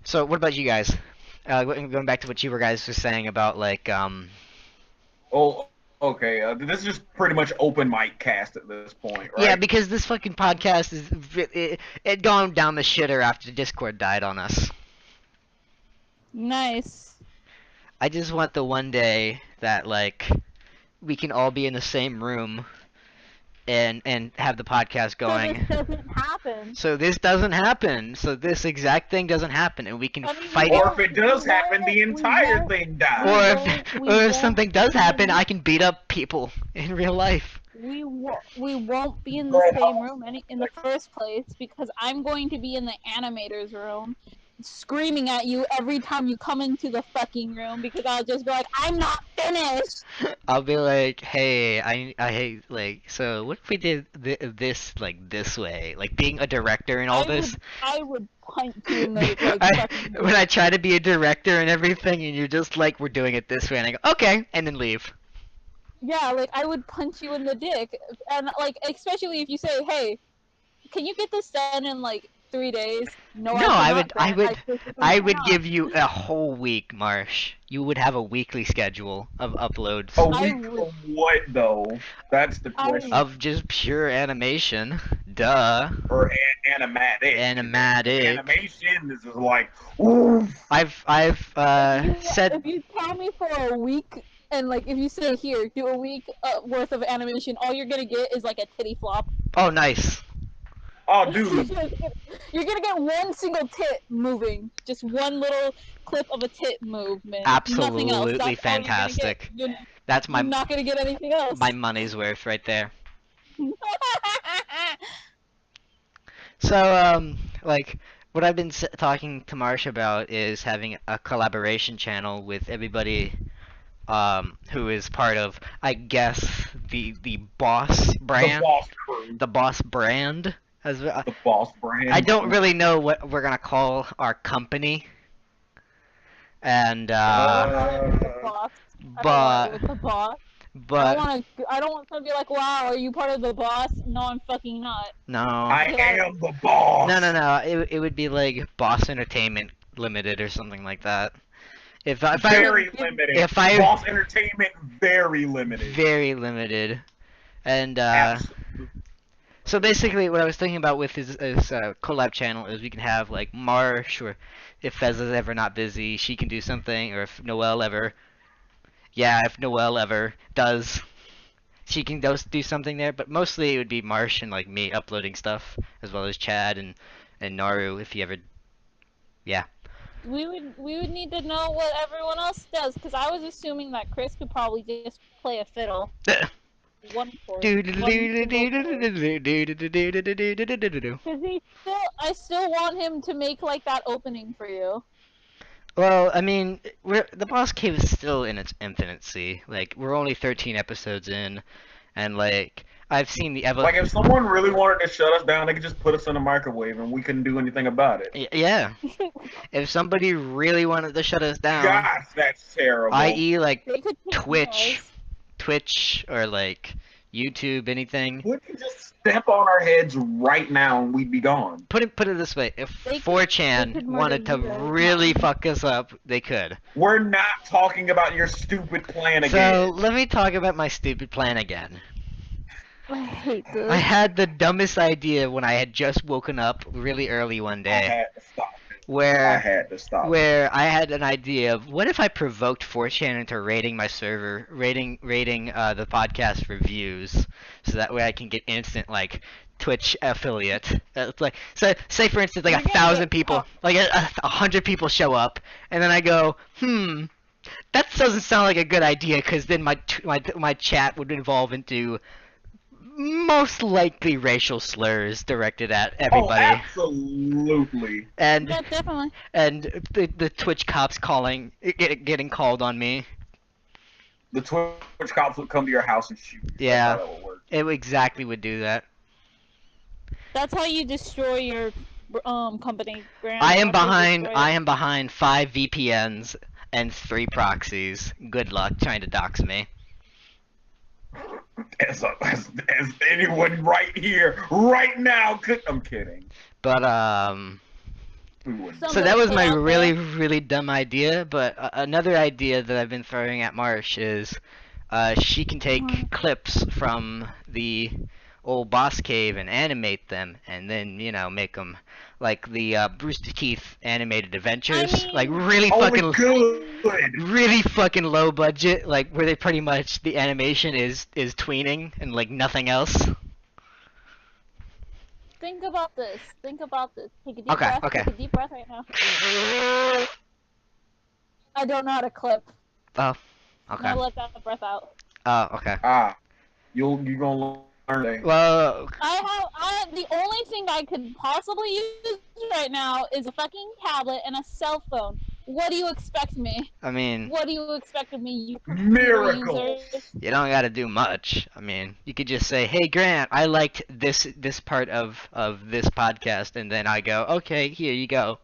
So what about you guys? Going back to what you were guys were saying about like Oh, okay. This is just pretty much open mic cast at this point, right? yeah, because this fucking podcast is it gone down the shitter after Discord died on us. Nice. I just want the one day that like we can all be in the same room and have the podcast So going. this doesn't happen. So this doesn't happen. So this exact thing doesn't happen, and we can I mean, fight Or it. if it does happen, the we entire won't- thing Or dies. if, we or if won't something does be happen, in- I can beat up people in real life. We won't be in the same room in the first place because I'm going to be in the animator's room screaming at you every time you come into the fucking room because I'll just be like, I'm not finished. I'll be like, hey, I hate like, so what if we did this like this way, like being a director and all this. I would punch you in the like fucking When I try to be a director and everything, and you're just like, we're doing it this way, and I go, okay, and then leave. yeah, like I would punch you in the dick, and like especially if you say, "Hey, can you get this done in like 3 days?" No, No, I would- cannot, Grant. physically I would cannot. give you a whole week, Marsh. You would have a weekly schedule of uploads A I week would- of what, though? That's the I question. of just pure animation. Duh. Or animatic. Animatic. Animation is just like, ooh. I've If you said tell me for a week, and like if you say here, do a week worth of animation, all you're gonna get is like a titty flop. oh nice. Oh, dude. You're gonna get one single tit moving, just one little clip of a tit movement. Nothing else. Absolutely That's all you're gonna get. fantastic. You're That's you're not gonna get anything else. my money's worth right there. So like what I've been talking to Marsh about is having a collaboration channel with everybody who is part of, I guess, the boss brand. The boss crew. The boss brand. The boss brand. I don't really know what we're gonna call our company. And The boss. I don't but know, with the boss. But I don't want someone to be like, "Wow, are you part of the boss?" No, I'm fucking not. no, I Yeah. am the boss. no. It would be like Boss Entertainment Limited or something like that. If I Very limited. if I Boss Entertainment, very limited. very limited, and Absolutely. so basically what I was thinking about with his collab channel is we can have like Marsh, or if Fez is ever not busy, she can do something, or if Noelle ever does, she can do something there. But mostly it would be Marsh and like me uploading stuff, as well as Chad and Naru if he ever, yeah. We would need to know what everyone else does, because I was assuming that Chris could probably just play a fiddle. One chord. One single chord. Because I still want him to make like that opening for you. Well, I mean, the Boss Cave is still in its infancy. Like, we're only 13 episodes in, and like I've seen the Like, if someone really wanted to shut us down, they could just put us in a microwave and we couldn't do anything about it. Yeah. If somebody really wanted to shut us down, Gosh, that's terrible. i.e. like They could take Twitch, those. Twitch or like YouTube, anything. We could just step on our heads right now and we'd be gone. Put it this way: if They could 4chan murder wanted to you guys. really fuck us up, they could. We're not talking about your stupid plan So again. let me talk about my stupid plan again. I hate this. I had the dumbest idea when I had just woken up really early one I day, had to stop it. I where had to stop it. I had an idea of what if I provoked 4chan into raiding my server, raiding the podcast for views, so that way I can get instant like Twitch affiliate. It's like say for instance like You're gonna 1,000 get people, caught. like 100 people show up, and then I go, that doesn't sound like a good idea, because then my chat would evolve into most likely racial slurs directed at Oh, everybody, absolutely. and Yeah, definitely. the Twitch cops getting called on me. The Twitch cops would come to your house and shoot you. Yeah. That's how that would work. It exactly would do that. That's how you destroy your company. Grant. I am That's how you behind. destroy it. I am behind 5 VPNs and 3 proxies. Good luck trying to dox me. As anyone right here, right now could. I'm kidding. But We wouldn't. Some- so that was my Somebody out really there. really dumb idea. But another idea that I've been throwing at Marsh is, she can take Mhm. clips from the old Boss Cave and animate them, and then make them like the Brewster Teeth animated adventures, mean- like really Oh, fucking good. really fucking low budget, like where they pretty much the animation is tweening and like nothing else. Think about this. Think about this. Take a deep Okay, breath. okay. Take a deep breath right now. I don't know how to clip. Oh, Now okay. let that breath out. Oh, okay. You're gonna learn that. Well, The only thing I could possibly use right now is a fucking tablet and a cell phone. What do you expect me? I mean, What do you expect of me, you computer Miracles. users? you don't gotta do much. I mean, you could just say, "Hey, Grant, I liked this part of this podcast," and then I go, "Okay, here you go."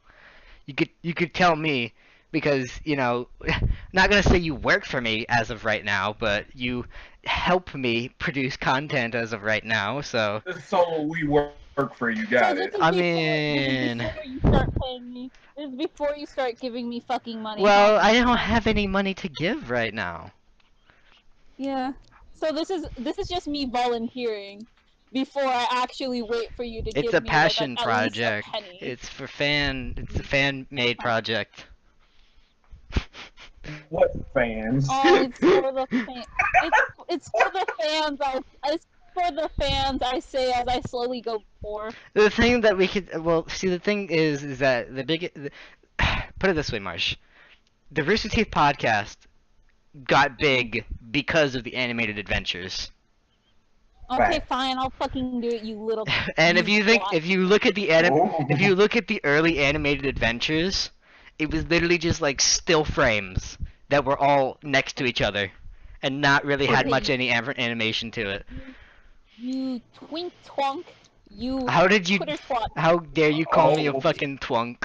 You could tell me, because not gonna say you work for me as of right now, but you help me produce content as of right now. So So we work for you, got So it. this is I before- mean- this is before you start paying me. This is before you start giving me fucking money. well, huh? I don't have any money to give right now. Yeah. So this is just me volunteering before I actually wait for you to give It's me a passion like, at least a project. penny. It's a fan made project. What fans? Oh, it's for the it's for the fans. It's for the fans. I say as I slowly go poor. The thing that we could, the thing is that put it this way, Marsh. The Rooster Teeth podcast got big because of the animated adventures. Okay, Right. fine. I'll fucking do it, you little. And if you look at the Oh. if you look at the early animated adventures, it was literally just like still frames that were all next to each other, and not really had Okay. much animation to it. You twink twonk. You How did you? Twitter twat. How dare you call me a Oh. fucking twunk?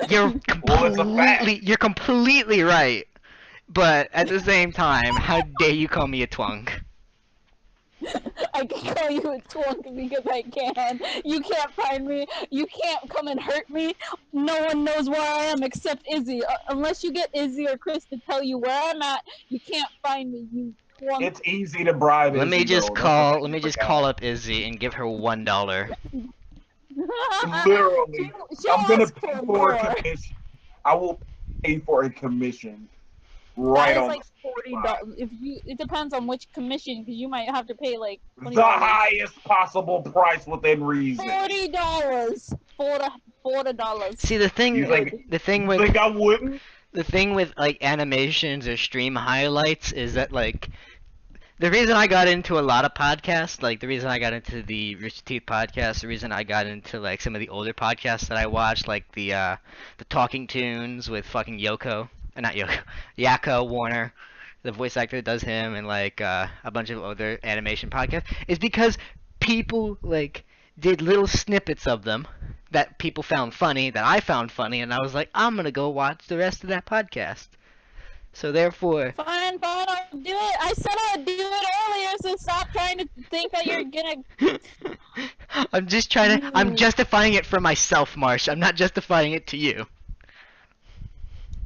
You're Well, it's a fact. completely right. But at the same time, how dare you call me a twunk? I can call you a twunk because I can. You can't find me. You can't come and hurt me. No one knows where I am except Izzy. Unless you get Izzy or Chris to tell you where I'm at, you can't find me. You twunk. It's easy to bribe Let me Izzy, just though. That's the call. thing Let me you just forgot. call up Izzy and give her $1. Literally, She I'm gonna asked pay for for a more. commission. I will pay for a commission right That is on like $40. If you, it depends on which commission, because you might have to pay like the $20. highest possible price within reason. $40. $40. See, the thing, You think? the thing You with think I wouldn't? the thing with like animations or stream highlights is that like the reason I got into a lot of podcasts, like the reason I got into the Rooster Teeth podcast, the reason I got into like some of the older podcasts that I watched, like the Talking Tunes with fucking Yoko, not Yoko, Yakko Warner, the voice actor that does him, and like a bunch of other animation podcasts, is because people like did little snippets of them that people found funny, that I found funny, and I was like, I'm gonna go watch the rest of that podcast. So therefore, Fine, I'll do it. I said I'd do it earlier, so stop trying to think that you're gonna. I'm just trying to. I'm You- justifying it for myself, Marsh. I'm not justifying it to you.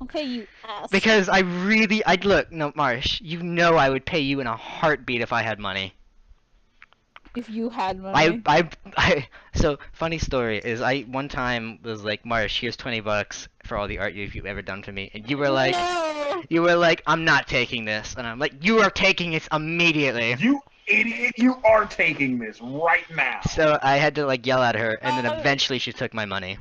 Okay, you ass. Because I really, I look, no, Marsh. You know I would pay you in a heartbeat if I had money. If you had money. So funny story is I one time was like, Marsh, here's $20 for all the art you've ever done for me, and you were like, No. I'm not taking this, and I'm like, you are taking it immediately. You idiot! You are taking this right now. So I had to like yell at her, and then eventually she took my money.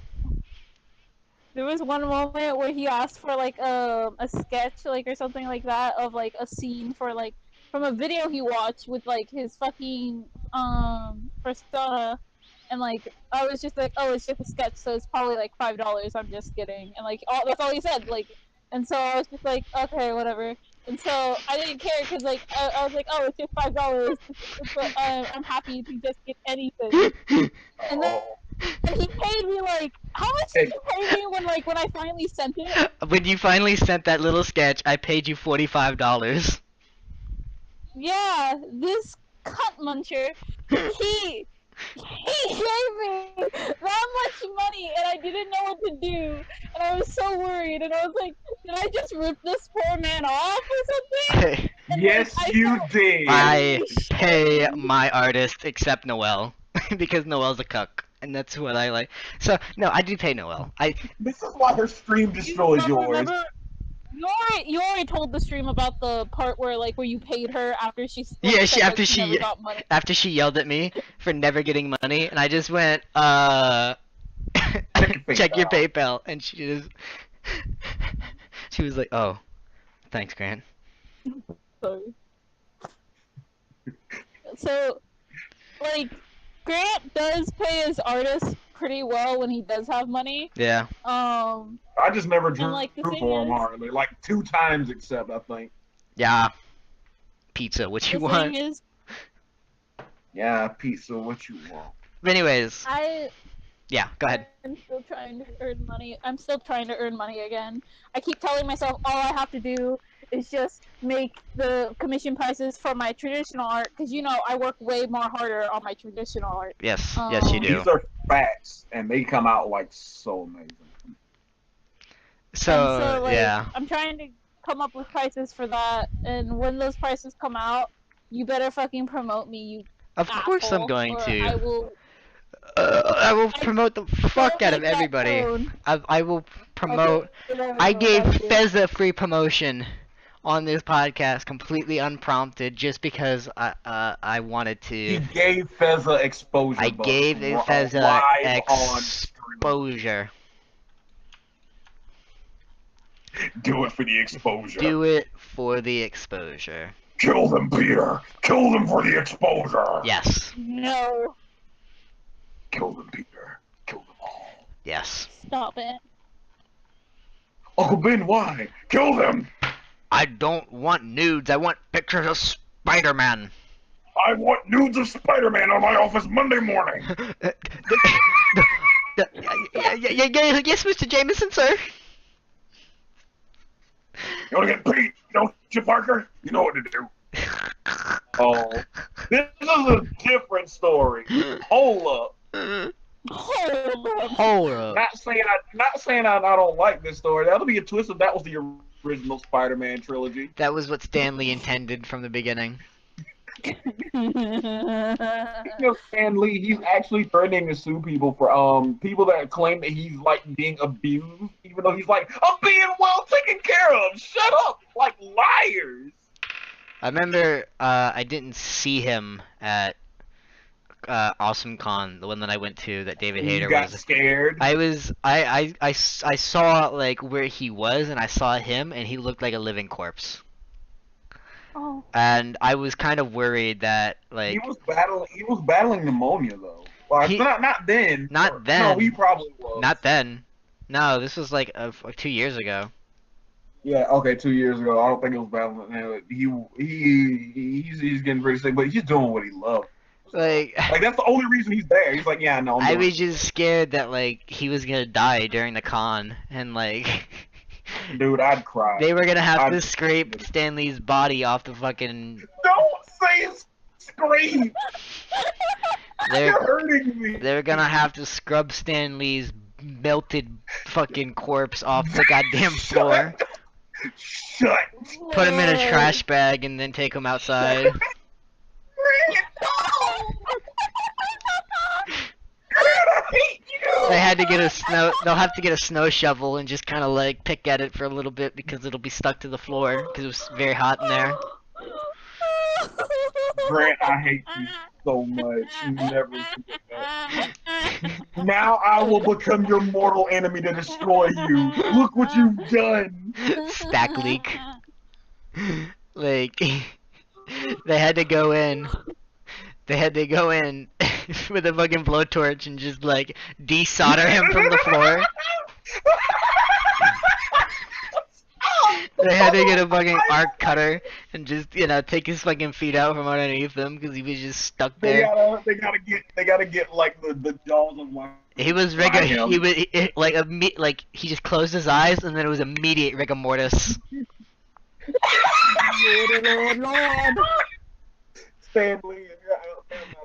There was one moment where he asked for like a sketch, like or something like that, of like a scene for like from a video he watched with like his fucking persona, and like I was just like, oh, it's just a sketch, so it's probably like $5. I'm just kidding, and like that's all he said, like, and so I was just like, okay, whatever. And so I didn't care because like I was like, oh, it's just $5, but I'm happy to just get anything. And then and he paid me like, how much did you pay me when I finally sent it? When you finally sent that little sketch, I paid you $45. Yeah, this cunt muncher, he gave me that much money and I didn't know what to do, and I was so worried, and I was like, did I just rip this poor man off or something? And Yes, like, you did. I pay my artist except Noel because Noel's a cuck, and that's what I like. So no, I do pay Noel. This is why her stream destroys yours. Remember, you already told the stream about the part where you paid her after she Yeah, said that she never got money. after she yelled at me for never getting money, and I just went check your PayPal, and she was like, oh, thanks, Grant. Sorry. So, Grant does pay his artists pretty well when he does have money. Yeah. I just never drew the for thing him is- hardly, like 2 times except I think. Yeah. Pizza, what you The want? thing is, Yeah, pizza, what you want? Anyways, I yeah, go ahead. I'm still trying to earn money. I'm still trying to earn money again. I keep telling myself all I have to do is just make the commission prices for my traditional art, because I work way more harder on my traditional art. Yes, yes, you do. These are facts, and they come out like so amazing. So, yeah. I'm trying to come up with prices for that, and when those prices come out, you better fucking promote me, you Of course I'm asshole, going or to. I will. I will promote the fuck out of make that everybody. known. I will promote. Okay, whatever, I gave that's it. Fezza free promotion on this podcast, completely unprompted, just because I wanted He to. gave Fezza exposure. I bucks gave Fezza live on stream. exposure. Do it for the exposure. Do it for the exposure. Kill them, Peter. Kill them for the exposure. Yes. No, Kill them, Peter. Kill them all. Yes. stop it. Uncle Ben, why? Kill them. I don't want nudes. I want pictures of Spider-Man. I want nudes of Spider-Man on my office Monday morning. Yes, Mr. Jameson, sir. You wanna get Pete? Don't you, Parker? You know what to do. Oh, this is a different story. Hold up. Hold up. Hold up. Not saying I don't like this story. That'll be a twist if that was the original Spider-Man trilogy. That was what Stanley intended from the beginning. Stan Lee, he's actually threatening to sue people for people that claim that he's like being abused, even though he's like, I'm being well taken care of. Shut up, like liars. I remember I didn't see him at Awesome Con, the one that I went to that David You Hayter got was. scared. I saw like where he was and I saw him and he looked like a living corpse. Oh. And I was kind of worried that like He was battling pneumonia though. Well, He- not then. not then. No, he probably was. not then. No, this was like 2 years ago. Yeah, okay, 2 years ago. I don't think it was battling. He's getting pretty sick, but he's doing what he loves. Like Like that's the only reason he's there. He's like, yeah, no, I'm I doing was just scared that like he was gonna die during the con and like Dude, I'd cry. they were gonna have to I'd- scrape Stanley's body off the fucking. Don't say scream. They're You're hurting me. they're gonna have to scrub Stanley's melted fucking corpse off the goddamn floor, Shut. put him in a trash bag, and then take him outside. I hate you. They had to get a snow. They'll have to get a snow shovel and just kind of like pick at it for a little bit because it'll be stuck to the floor because it was very hot in there. Grant, I hate you so much. You never forget that. Now I will become your mortal enemy to destroy you. Look what you've done. Stack leak. Like they had to go in. They had to go in with a fucking blowtorch and just like desolder him from the floor. They had to get a fucking arc cutter and just take his fucking feet out from underneath him because he was just stuck They there. gotta get like the jaws of one. He was Fry him. he was like he just closed his eyes and then it was immediate rigor mortis. Lord. Stanley.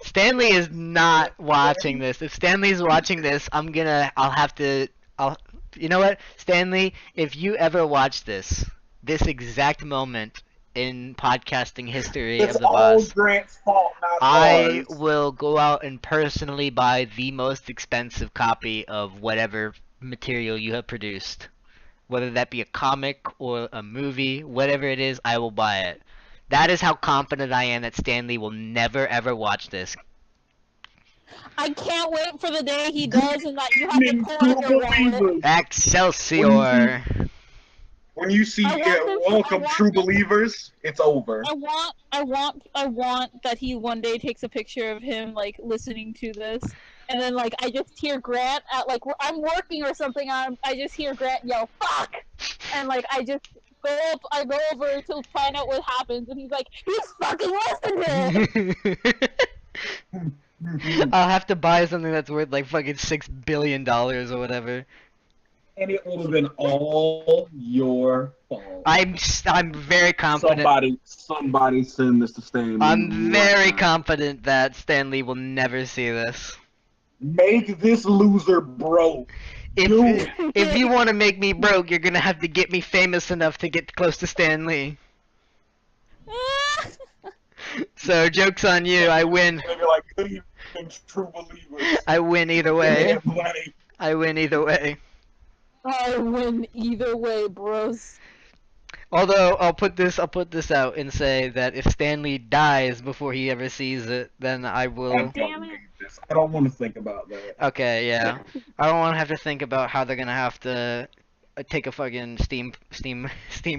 Stanley is not watching this. If Stanley's watching this, you know what? Stanley, if you ever watch this exact moment in podcasting history It's of the all bus, Grant's fault, not I ours. will go out and personally buy the most expensive copy of whatever material you have produced. Whether that be a comic or a movie, whatever it is, I will buy it. That is how confident I am that Stanley will never ever watch this. I can't wait for the day he does and that you have to True pull out your wallet. believers. Excelsior! When you see I want this- welcome I want true this- believers, it's over. I want that he one day takes a picture of him like listening to this, and then like I just hear Grant at like I'm working or something. I just hear Grant yell "fuck," and like I go over to find out what happens, and he's like, "He's fucking listening." I'll have to buy something that's worth like fucking $6 billion or whatever. And it would have been all your fault. I'm very confident. Somebody send this to Stanley. I'm very right now. confident that Stanley will never see this. Make this loser broke. Do it. If you want to make me broke, you're gonna have to get me famous enough to get close to Stan Lee. So joke's on you. I win. And you're like, good evening, true believers. I win either way. Yeah, buddy. I win either way. I win either way, bros. Although I'll put this out and say that if Stanley dies before he ever sees it, then I I will. Damn don't it. need this. I don't want to think about that. Okay, yeah. I don't want to have to think about how they're gonna have to take a fucking steam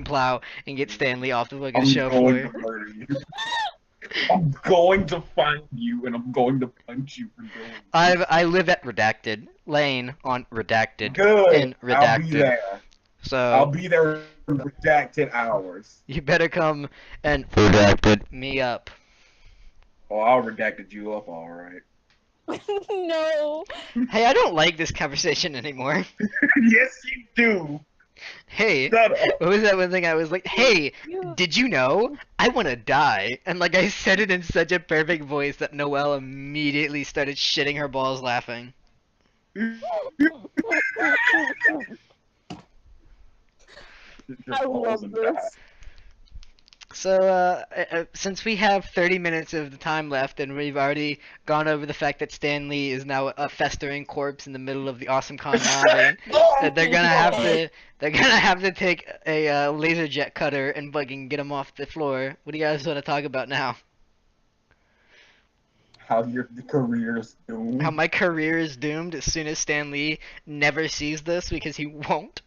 plow and get Stanley off the fucking I'm show going floor. to murder you. I'm going to find you and I'm going to punch you for doing it. I live at Redacted Lane on Redacted Good. in I'll be Redacted. there. I'll So be there in redacted hours. you better come and redacted me up. Oh, I'll redacted you up, all right. No. Hey, I don't like this conversation anymore. Yes, you do. Hey, Shut up. what was that one thing I was like, hey, You- did you know? I want to die. And like I said it in such a perfect voice that Noelle immediately started shitting her balls laughing. I love this. So, since we have 30 minutes of the time left, and we've already gone over the fact that Stan Lee is now a festering corpse in the middle of the Awesome Con lobby, that they're gonna have to take a laser jet cutter and fucking get him off the floor. What do you guys want to talk about now? How your career is How doomed. my career is doomed as soon as Stan Lee never sees this because he won't.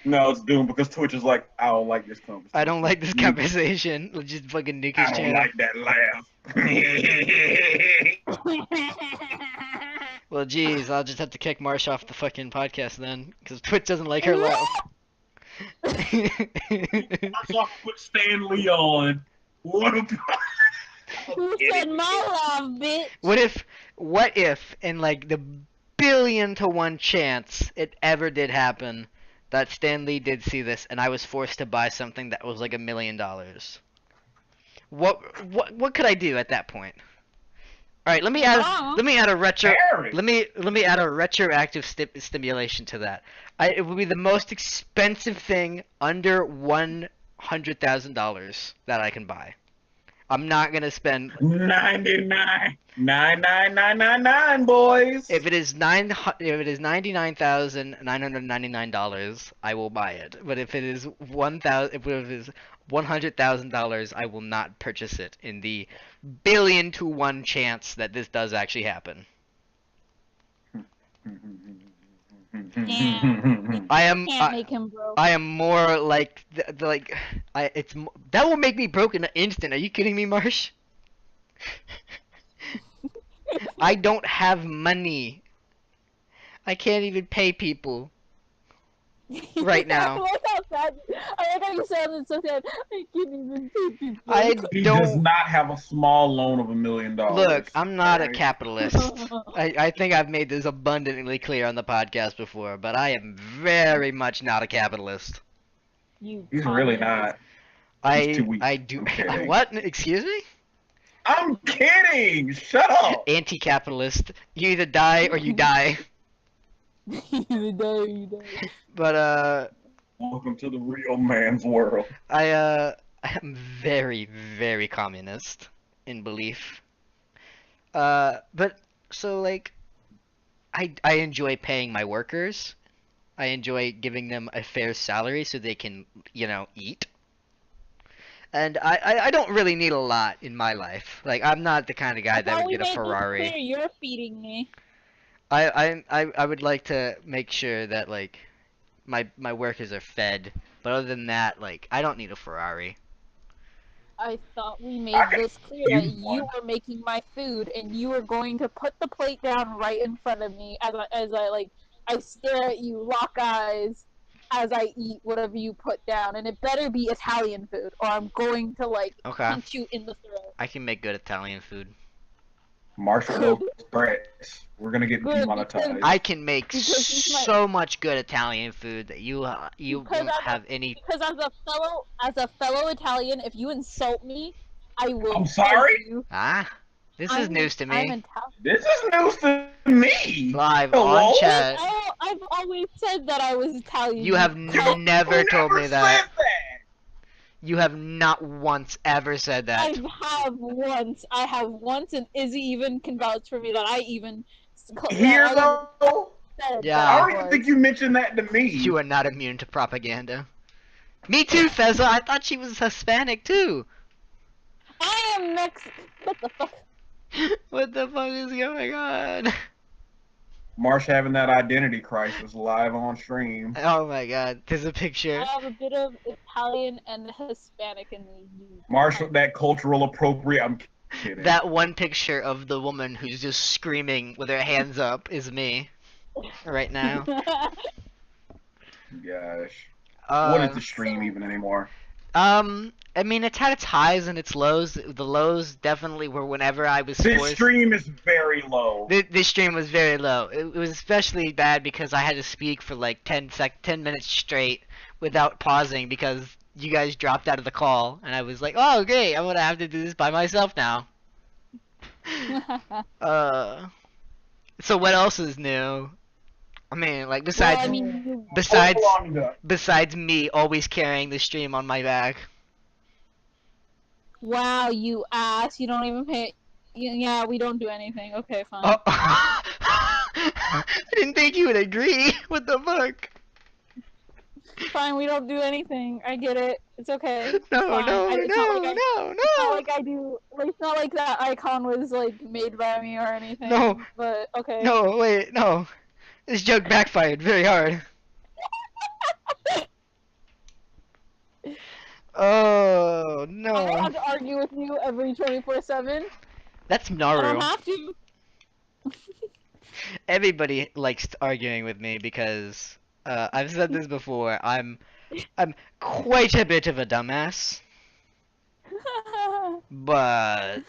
No, it's doomed because Twitch is like, I don't like this conversation. I don't like this conversation. Let's just fucking nuke his I don't channel. like that laugh. Well, geez, I'll just have to kick Marsh off the fucking podcast then, because Twitch doesn't like her laugh. First off, put Stan Lee on. What a Who said my love, bitch? What if, in like the 1,000,000,000 to 1 chance it ever did happen, that Stan Lee did see this and I was forced to buy something that was like $1,000,000? What could I do at that point? All right, let me add a Harry. let me add a retroactive stimulation to that. It would be the most expensive thing under $100,000 that I can buy. I'm not gonna spend. 99,999,999, boys. If it is $99,999, I will buy it. But if it is $100,000, I will not purchase it. In the 1,000,000,000 to 1 chance that this does actually happen. Can't make him broke. I am more like that will make me broke in an instant. Are you kidding me, Marsh? I don't have money. I can't even pay people right now. I like how sad. I like how you sounded so sad. I can't even pay people. I He does don't not have a small loan of $1 million. look. I'm not a Alright? capitalist. I think I've made this abundantly clear on the podcast before, but I am very much not a capitalist. You He's really communist. not. He's too weak. I do. I'm kidding. What? Excuse me? I'm kidding. Shut up. Anti-capitalist. You either die or you die. You die. But Welcome to the real man's world. I am very, very communist in belief. But so like, I enjoy paying my workers. I enjoy giving them a fair salary so they can, eat. And I don't really need a lot in my life. Like, I'm not the kind of guy that would get a Ferrari. You're feeding me. I would like to make sure that like my workers are fed, but other than that, like I don't need a Ferrari. I thought we made I can this clear that use you one. were making my food and you were going to put the plate down right in front of me as I stare at you, lock eyes, as I eat whatever you put down, and it better be Italian food, or I'm going to Okay. punch you in the throat. I can make good Italian food. Marshall loves threats. We're gonna get Good, demonetized. I can make Because he's my- so much good Italian food that you Because won't have any. Because as a fellow Italian, if you insult me, I will. I'm sorry? fight you. This is news to I'm me. Italian. This is news to me. Live Hello? on chat. I've always said that I was Italian. You have You never told me said that. You have not once ever said that. I have once, and Izzy even can vouch for me that I even Here that I though, said Yeah. that I I don't even was. think you mentioned that to me. You are not immune to propaganda. Me too, Fezza. I thought she was Hispanic too. I am Mexican. What the fuck? What the fuck is going on? Marsh having that identity crisis live on stream. Oh my god, there's a picture. I have a bit of Italian and Hispanic in me. Marsh, that cultural appropriate. I'm kidding. That one picture of the woman who's just screaming with her hands up is me. Right now. Gosh. Uh, What is the stream even anymore? I mean, it's had its highs and its lows. The lows definitely were whenever I was This forced. stream is very low. This stream was very low. It was especially bad because I had to speak for like 10 minutes straight without pausing because you guys dropped out of the call, and I was like, oh, okay, I'm gonna have to do this by myself now. So what else is new? I mean, like, Well, I mean, you, besides Hold on, Doug. besides me always carrying the stream on my back. wow, you ass! You don't even pay. Yeah, we don't do anything. Okay, fine. Oh. I didn't think you would agree. What the fuck? Fine, we don't do anything. I get it. It's okay. It's No, fine. no, It's not like no, I, no, It's not no. like I do. Like, it's not like that icon was like made by me or anything. No. But okay. No, wait, no. This joke backfired very hard. Oh, I don't no. have to argue with you every 24/7. That's I don't Naru. have to. Everybody likes arguing with me because I've said this before. I'm quite a bit of a dumbass, but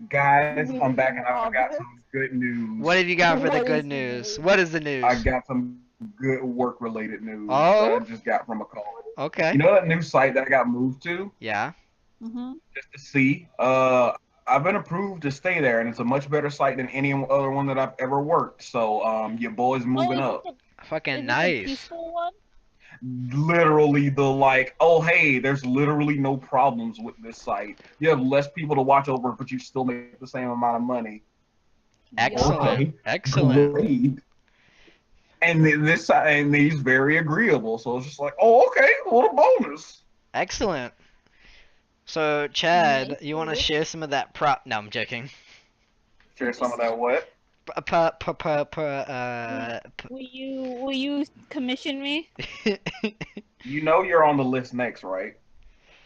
Guys, You I'm back and I love got it. some good news. what have you got for the What good is the news? news? What is the news? I got some good work-related news Oh? that I just got from a call. Okay. You know that new site that I got moved to? Yeah. Mhm. Just to see. I've been approved to stay there, and it's a much better site than any other one that I've ever worked. So, your boy's moving Oh, up. Fucking is it the nice. peaceful one? Literally, the like, oh hey, there's literally no problems with this site. You have less people to watch over, but you still make the same amount of money. Excellent. Okay. Excellent. Great. And he's very agreeable. So it's just like, oh, okay, what a bonus. Excellent. So, Chad, Nice. you want to share some of that prop? No, I'm joking. Share some of that what? Will you commission me? You know you're on the list next, right?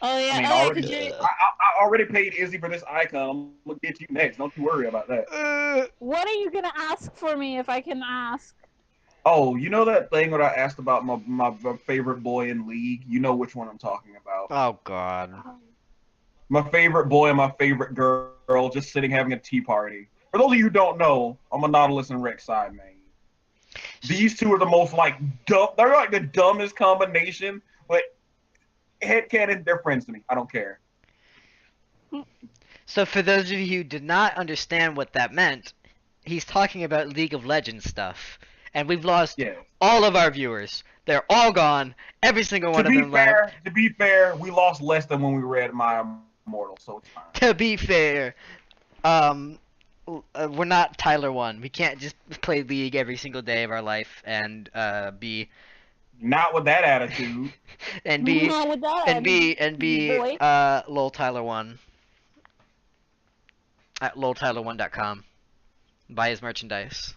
Oh yeah. I mean, oh, yeah, already, 'cause you're- I already paid Izzy for this icon. I'm gonna get you next. Don't you worry about that. What are you gonna ask for me if I can ask? Oh, you know that thing that I asked about my favorite boy in League? You know which one I'm talking about. Oh, God. My favorite boy and my favorite girl just sitting having a tea party. For those of you who don't know, I'm a Nautilus and Rex side main. These two are the most like dumb. They're like the dumbest combination, but headcanon, they're friends to me. I don't care. So, for those of you who did not understand what that meant, he's talking about League of Legends stuff. And we've lost Yeah. all of our viewers. They're all gone. Every single one of them left. To be fair, we lost less than when we were at My Immortal, so it's fine. To be fair, we're not Tyler 1. We can't just play League every single day of our life and be Not with that attitude. and be Not with that, and be boy. lol Tyler 1 at loltyler1.com. Buy his merchandise.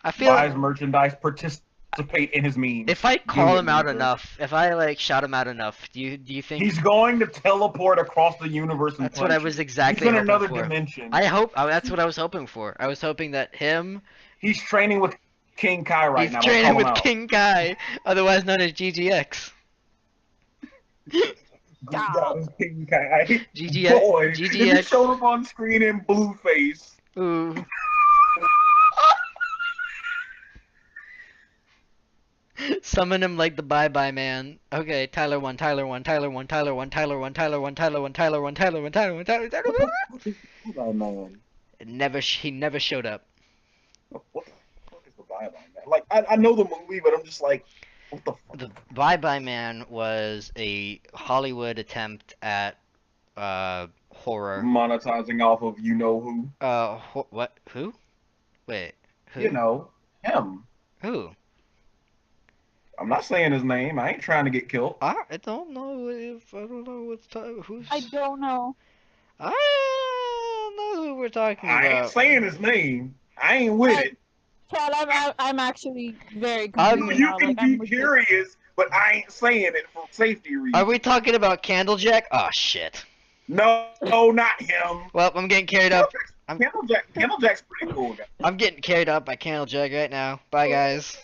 I feel Buys merchandise, participate in his memes. if I call Do him it, out loser. enough, if I like shout him out enough, do you think He's going to teleport across the universe and that's what I punch was you. exactly He's in hoping another for. dimension. I hope that's what I was hoping for. I was hoping that him He's training with King Kai right he's now. training Call him with out. King Kai, otherwise known as GGX. King Kai. GGX. Boy, if you GGX. showed him on screen in blue face. Ooh. Summon him like the Bye Bye Man. Okay, Tyler 1, Tyler 1, Tyler 1, Tyler 1, Tyler 1, Tyler 1, Tyler 1, Tyler 1, Tyler 1, Tyler 1, Tyler 1, Tyler 1. Oh man. He never showed up. What the fuck is the Bye Bye Man? Like, I know the movie, but I'm just like, what the fuck? The Bye Bye Man was a Hollywood attempt at horror. Monetizing off of you know who. What? Who? Wait. Who? You know, him. Who? I'm not saying his name. I ain't trying to get killed. I don't know who's. I don't know. I don't know who we're talking I about. ain't saying his name. I ain't with it. Chad, I'm actually very I'm- confused You now. can Like, I'm be with curious, but I ain't saying it for safety reasons. Are we talking about Candlejack? Oh shit. No, not him. Well, I'm getting carried up. Candlejack's pretty cool, guy. I'm getting carried up by Candlejack right now. Bye, guys.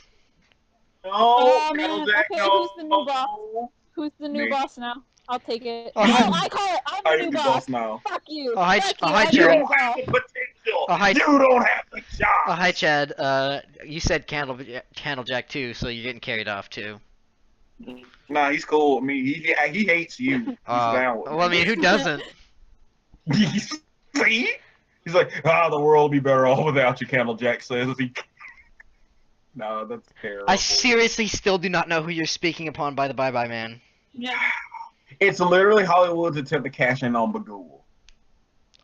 No, Oh, man. Candlejack, Okay, no. who's the new boss? Who's the new Me. boss now? I'll take it. Oh, No, hi. I call it. I'm I the am new the boss. boss now. Fuck you. Oh, hi, Fuck oh, you. hi, I'm You the Chad. new don't have boss. the potential. Oh, hi. You don't have the Oh, hi, chops. Chad. You said Candlejack too, so you're getting carried off too. Nah, he's cool with me. He hates you. He's down with Well, I me. mean, who doesn't? See? He's like, the world will be better off without you, Candlejack says. He... No, that's terrible. I seriously still do not know who you're speaking upon by the Bye Bye Man. Yeah. It's literally Hollywood's attempt to cash in on Bagul.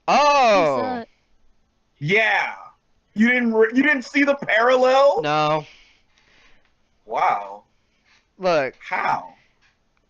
Oh! Yeah. You didn't see the parallel? No. Wow. Look, How?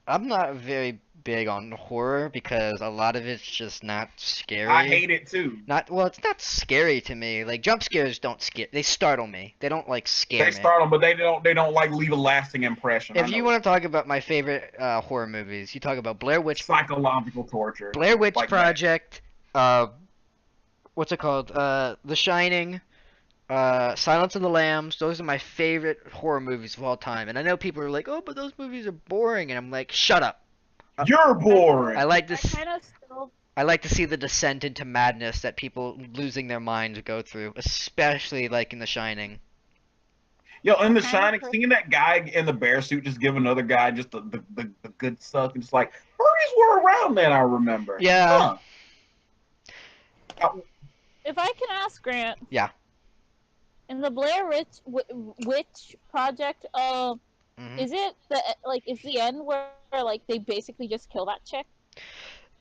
I'm not very big on horror because a lot of it's just not scary. I hate it too. It's not scary to me. Like jump scares don't scare. They startle me. They don't like scare They me. start them, but they don't like leave a lasting impression. If you want to talk about my favorite horror movies, you talk about Blair Witch, psychological torture. Blair Witch like Project, what's it called? The Shining, Silence of the Lambs. Those are my favorite horror movies of all time. And I know people are like, "Oh, but those movies are boring," and I'm like, "Shut up." You're boring. I like this. I kind of still. I like to see the descent into madness that people losing their minds go through, especially like in The Shining. Yo, in The Kind of Shining, crazy. seeing that guy in the bear suit just give another guy just the good stuff, and just like, furries were around then, I remember. Yeah. Huh. If I can ask Grant. Yeah. In the Blair Witch Project, Mhm. is it is the end where like they basically just kill that chick?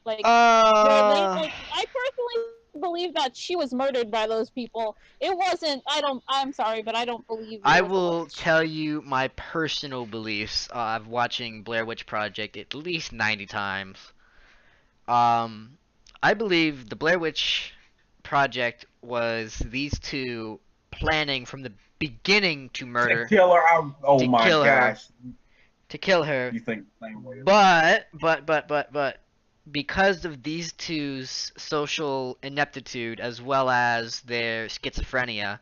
Like, I personally believe that she was murdered by those people. It wasn't. I'm sorry, but I don't believe. I it was a will witch. tell you my personal beliefs of watching Blair Witch Project at least 90 times. I believe the Blair Witch Project was these two planning from the beginning to murder, To kill her, oh To my kill her. gosh. to kill her. You think the same way. But because of these two's social ineptitude as well as their schizophrenia,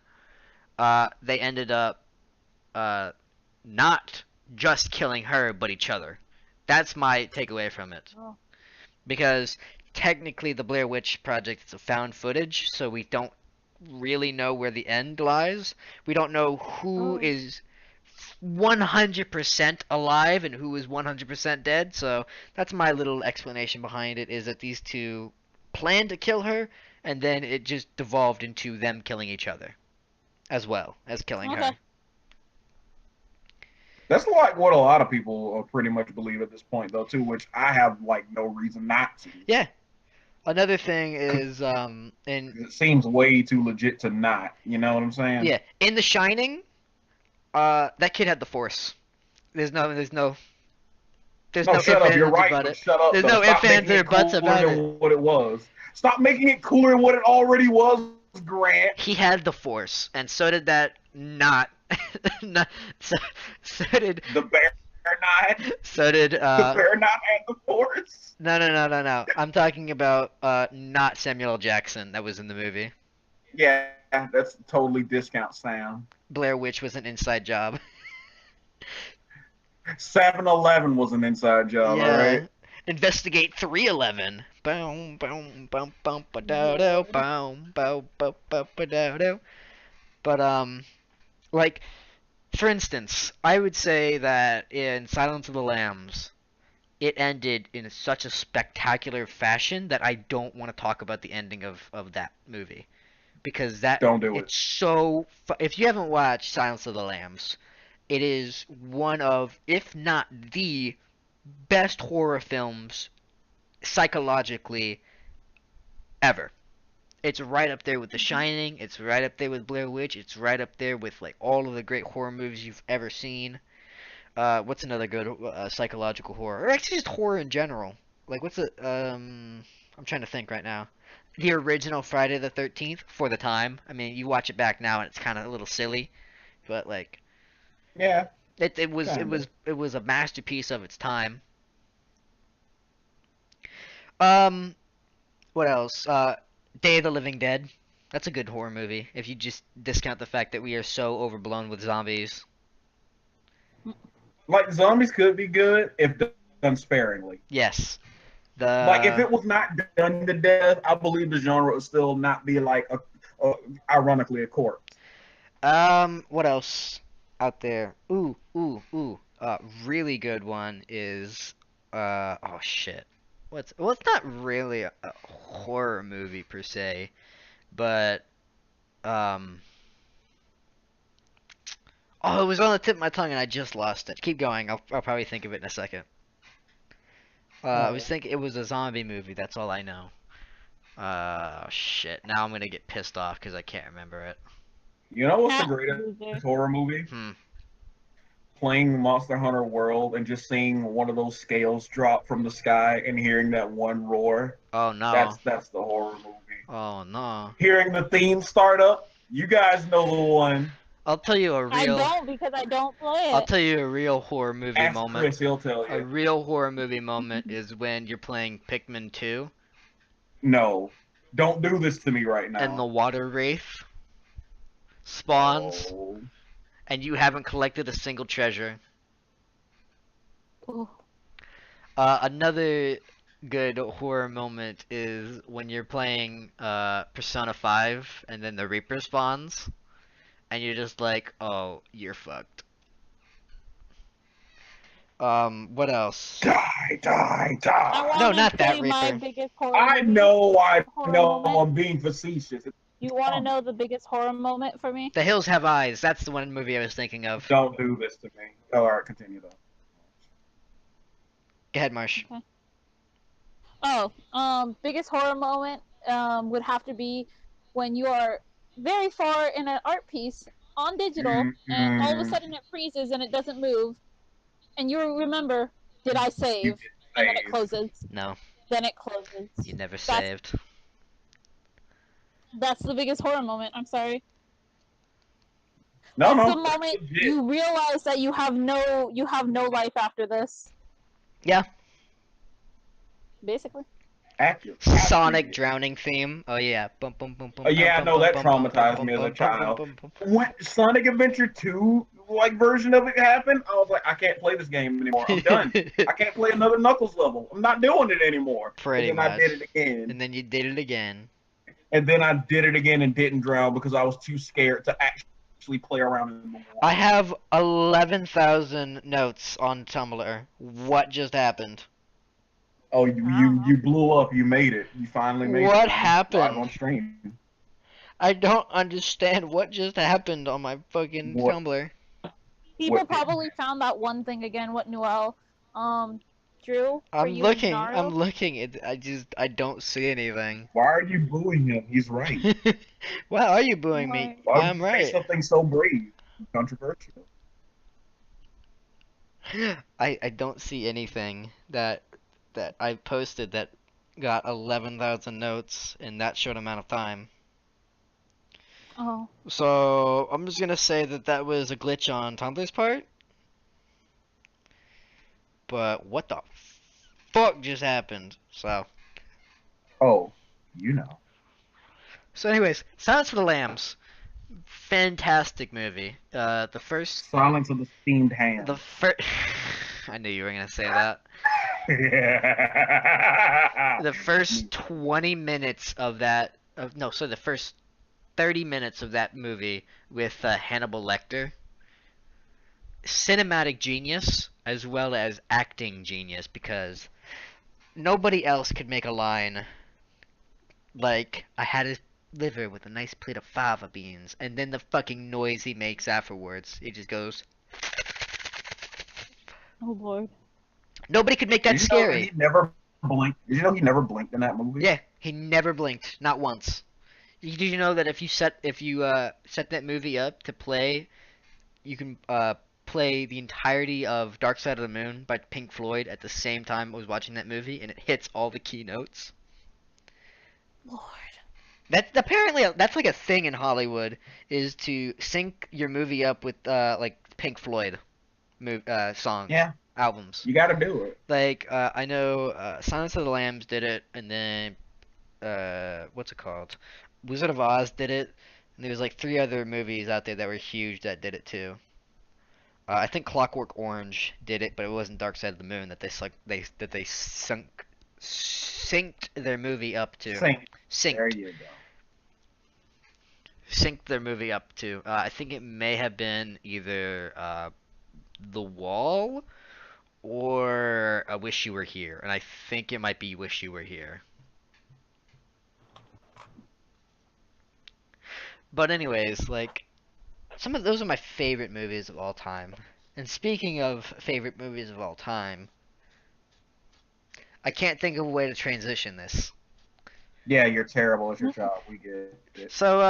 they ended up not just killing her but each other. That's my takeaway from it. Oh. Because technically the Blair Witch Project is a found footage, so we don't really know where the end lies. We don't know who is 100% alive and who is 100% dead, so that's my little explanation behind it, is that these two planned to kill her, and then it just devolved into them killing each other, as well as killing her. That's like what a lot of people pretty much believe at this point, though, too, which I have like no reason not to. Yeah. Another thing is, It seems way too legit to not. You know what I'm saying? yeah, in The Shining, that kid had the Force. There's no No, ifs, shut up. You're ands, right, about but it. shut up. There's Though. no Stop ifs, ands, making or it buts cooler about than it. what it was. Stop making it cooler than what it already was, Grant. He had the Force, and so did that not. so did The bear not. so did The bear not had the Force. no. I'm talking about not Samuel L. Jackson that was in the movie. Yeah, that's totally discount Sam. Blair Witch was an inside job. 7-Eleven was an inside job, all right? Investigate 311. Boom, boom, boom, boom, ba-do-do, boom, boom, boom, boom, ba-do-do. But, like, for instance, I would say that in Silence of the Lambs, it ended in such a spectacular fashion that I don't want to talk about the ending of that movie. Because Don't do it. it's so... If you haven't watched Silence of the Lambs, it is one of, if not the best horror films psychologically ever. It's right up there with The Shining. It's right up there with Blair Witch. It's right up there with like all of the great horror movies you've ever seen. What's another good psychological horror? Or actually just horror in general. Like what's it? I'm trying to think right now. The original Friday the 13th for the time. I mean, you watch it back now and it's kind of a little silly, but like Yeah. it was Kinda. it was a masterpiece of its time. What else? Day of the Living Dead. That's a good horror movie. If you just discount the fact that we are so overblown with zombies. Like, zombies could be good if done sparingly. Yes. Like if The it was not done to death, I believe the genre would still not be like a ironically a corpse. what else out there? Ooh. Really good one is oh shit. Well, it's not really a horror movie per se, but um oh, it was on the tip of my tongue and I just lost it. Keep going. I'll probably think of it in a second. I was Oh, thinking it was a zombie movie. That's all I know. Shit. Now I'm gonna get pissed off because I can't remember it. you know what's the Ha, greatest loser. horror movie? Hmm. Playing Monster Hunter World and just seeing one of those scales drop from the sky and hearing that one roar. Oh no. That's the horror movie. Oh no. Hearing the theme start up, you guys know the one. I'll tell you a I real. don't because I don't play I'll it. tell you a real horror movie Ask moment. Chris, he'll tell A you. real horror movie moment is when you're playing Pikmin 2 No, don't do this to me right and the now. water wraith spawns No. and you haven't collected a single treasure. Ooh. Another good horror moment is when you're playing Persona 5 and then the Reaper spawns and you're just like, "Oh, you're fucked." What else? Die, die, I die. No, want to not tell that you my Reaper. biggest horror I movie. know, I Horror know moment. I'm being facetious. You want to Come. know the biggest horror moment for me? The Hills Have Eyes. That's the one movie I was thinking of. Don't do this to me. All right, continue though. Go ahead, Marsh. Okay. Oh, biggest horror moment would have to be when you are very far in an art piece on digital and all of a Mm-mm. sudden it freezes and it doesn't move and you remember, did I You save? did And then it save. closes. No, Then it closes. you never That's saved. that's the biggest horror moment. I'm sorry. No, That's the no, that's moment legit. you realize that you have no life after this. Yeah. Basically. Accurate. Sonic drowning theme. Oh yeah. Bum bum bum bum bum Yeah, I bum know bum that bum bum bum traumatized bum me as a bum bum bum child. bum bum. When Sonic Adventure 2 like version of it happened, I was like, I can't play this game anymore. I'm done. I can't play another Knuckles level. I'm not doing it anymore. Pretty And then I did much. it again. And then you did it again. And then I did it again and didn't drown because I was too scared to actually play around in the I water. have 11,000 notes on Tumblr. What just happened? Oh, I don't you know. blew up. You made it. You finally made it What live on happened? stream. I don't understand what just happened on my fucking What? Tumblr. People What did? probably found that one thing again what Noel drew for I'm you and looking. I'm Naruto. looking. I don't see anything. Why are you booing him? He's right. Why are you booing me? Right. Why would I'm you say right. something so brave? Controversial. I don't see anything that I posted that got 11,000 notes in that short amount of time. Oh. So I'm just gonna say that that was a glitch on Tumblr's part. But what the fuck just happened? Oh, you know. So anyways, Silence for the Lambs, fantastic movie. Silence of the Steamed The Ham. first, I knew you were gonna say that. The first 20 minutes of that, no, sorry, the first 30 minutes of that movie with Hannibal Lecter, cinematic genius as well as acting genius because nobody else could make a line like I had a liver with a nice plate of fava beans and then the fucking noise he makes afterwards. He just goes. Oh Lord. Nobody could make that Did you know that he scary. never blinked? Did you know he never blinked in that movie? Yeah, he never blinked, not once. Did you know that if you set that movie up to play, you can play the entirety of Dark Side of the Moon by Pink Floyd at the same time I was watching that movie, and it hits all the key notes. Lord. That's apparently that's like a thing in Hollywood is to sync your movie up with like Pink Floyd songs, Yeah, albums. you got to do it. Like I know Silence of the Lambs did it, and then what's it called? Wizard of Oz did it, and there was like three other movies out there that were huge that did it too. I think Clockwork Orange did it, but it wasn't Dark Side of the Moon that they synced their movie up to. Sync. There Synced. you go. Synced their movie up to. I think it may have been either The Wall or I Wish You Were Here, and I think it might be Wish You Were Here. But anyways, like some of those are my favorite movies of all time. And speaking of favorite movies of all time, I can't think of a way to transition this. Yeah, you're terrible as your job. We get it. So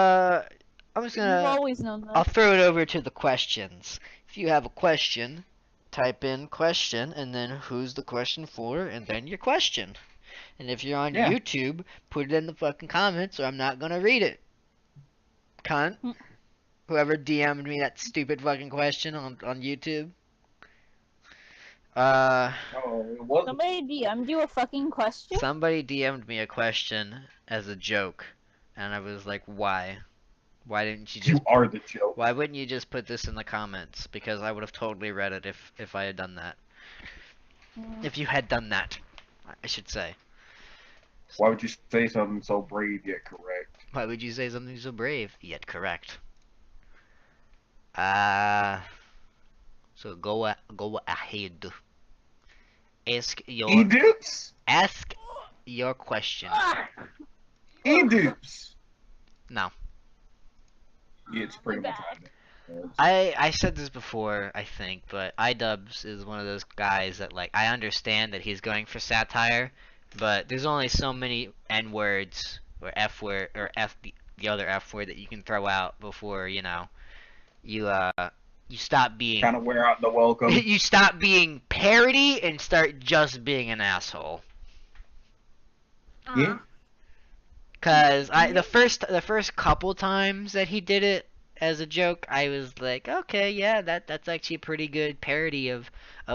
I'm just You've gonna always known I'll that. throw it over to the questions. If you have a question, type in question and then who's the question for and then your question. And if you're on Yeah. YouTube, put it in the fucking comments or I'm not gonna read it. Cunt. Mm. Whoever DM'd me that stupid fucking question on YouTube. Uh, Oh, it wasn't. Somebody DM'd you a fucking question? somebody DM'd me a question as a joke, and I was like, why? Why didn't you You just? are the joke. Why wouldn't you just put this in the comments? Because I would have totally read it if I had done that. Mm. If you had done that, I should say. Why would you say something so brave yet correct? Why would you say something so brave yet correct? So go ahead. Ask your E-dupes? ask your question. Ah! E-dupes. No. Yeah, it's pretty My much bad. I said this before, I think, but iDubbbz is one of those guys that, like, I understand that he's going for satire, but there's only so many N words or F word or the other F word that you can throw out before you stop being Kind of wear out the welcome. you stop being parody and start just being an asshole. Yeah. Cause the first couple times that he did it as a joke, I was like, okay, yeah, that's actually a pretty good parody of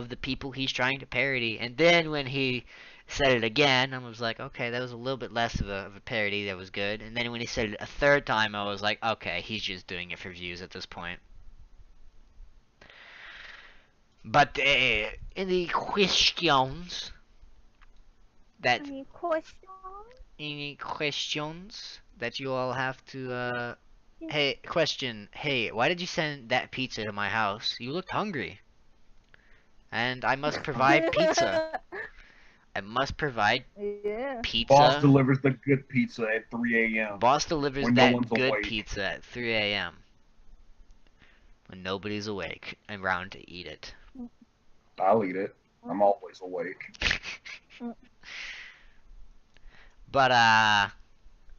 the people he's trying to parody. And then when he said it again, I was like, okay, that was a little bit less of a parody. That was good. And then when he said it a third time, I was like, okay, he's just doing it for views at this point. But in the questions that Any questions? any questions that you all have to hey, question. Hey, why did you send that pizza to my house? You looked hungry. And I must provide pizza. I must provide Yeah. pizza. Boss delivers the good pizza at 3 a.m. Boss delivers when no that one's good awake. pizza at 3 a.m. when nobody's awake and around to eat it. I'll eat it. I'm always awake. But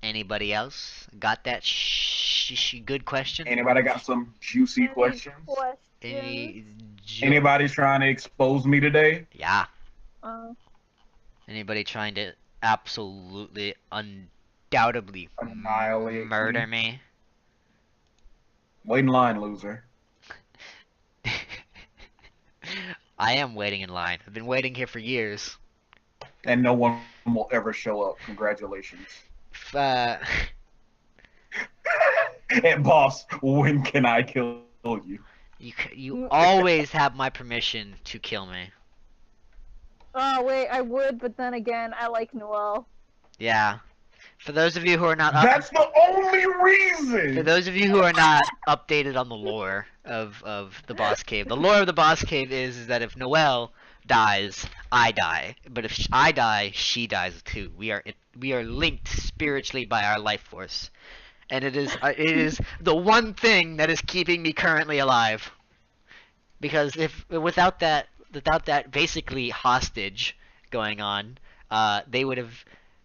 anybody else got that good question? Anybody got some juicy questions? Any Anybody's trying to expose me today? Yeah. Uh, Anybody trying to absolutely, undoubtedly Annihilate murder me? Wait in line, loser. I am waiting in line. I've been waiting here for years. And no one will ever show up. Congratulations. Uh, And boss, when can I kill you? you always have my permission to kill me. oh wait, I would, but then again, I like Noel. Yeah. For those of you who are not That's the only for reason. those of you who are not updated on the lore of the Boss Cave, the lore of the Boss Cave is that if Noelle dies, I die. But if I die, she dies too. We are linked spiritually by our life force, and it is the one thing that is keeping me currently alive. Because if without that basically hostage going on, they would have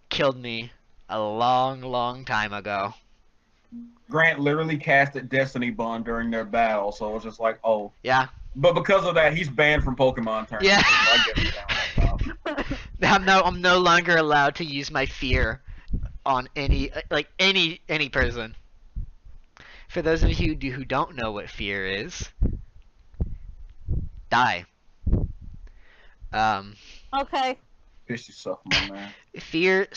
killed me a long time ago. Grant literally casted Destiny Bond during their battle, so it's just like, oh. Yeah. But because of that, he's banned from Pokemon tournaments. Yeah. So I guess he's down that I'm no longer allowed to use my fear on any person. For those of you who don't know what fear is, die. Okay. Piss yourself, my man. Fear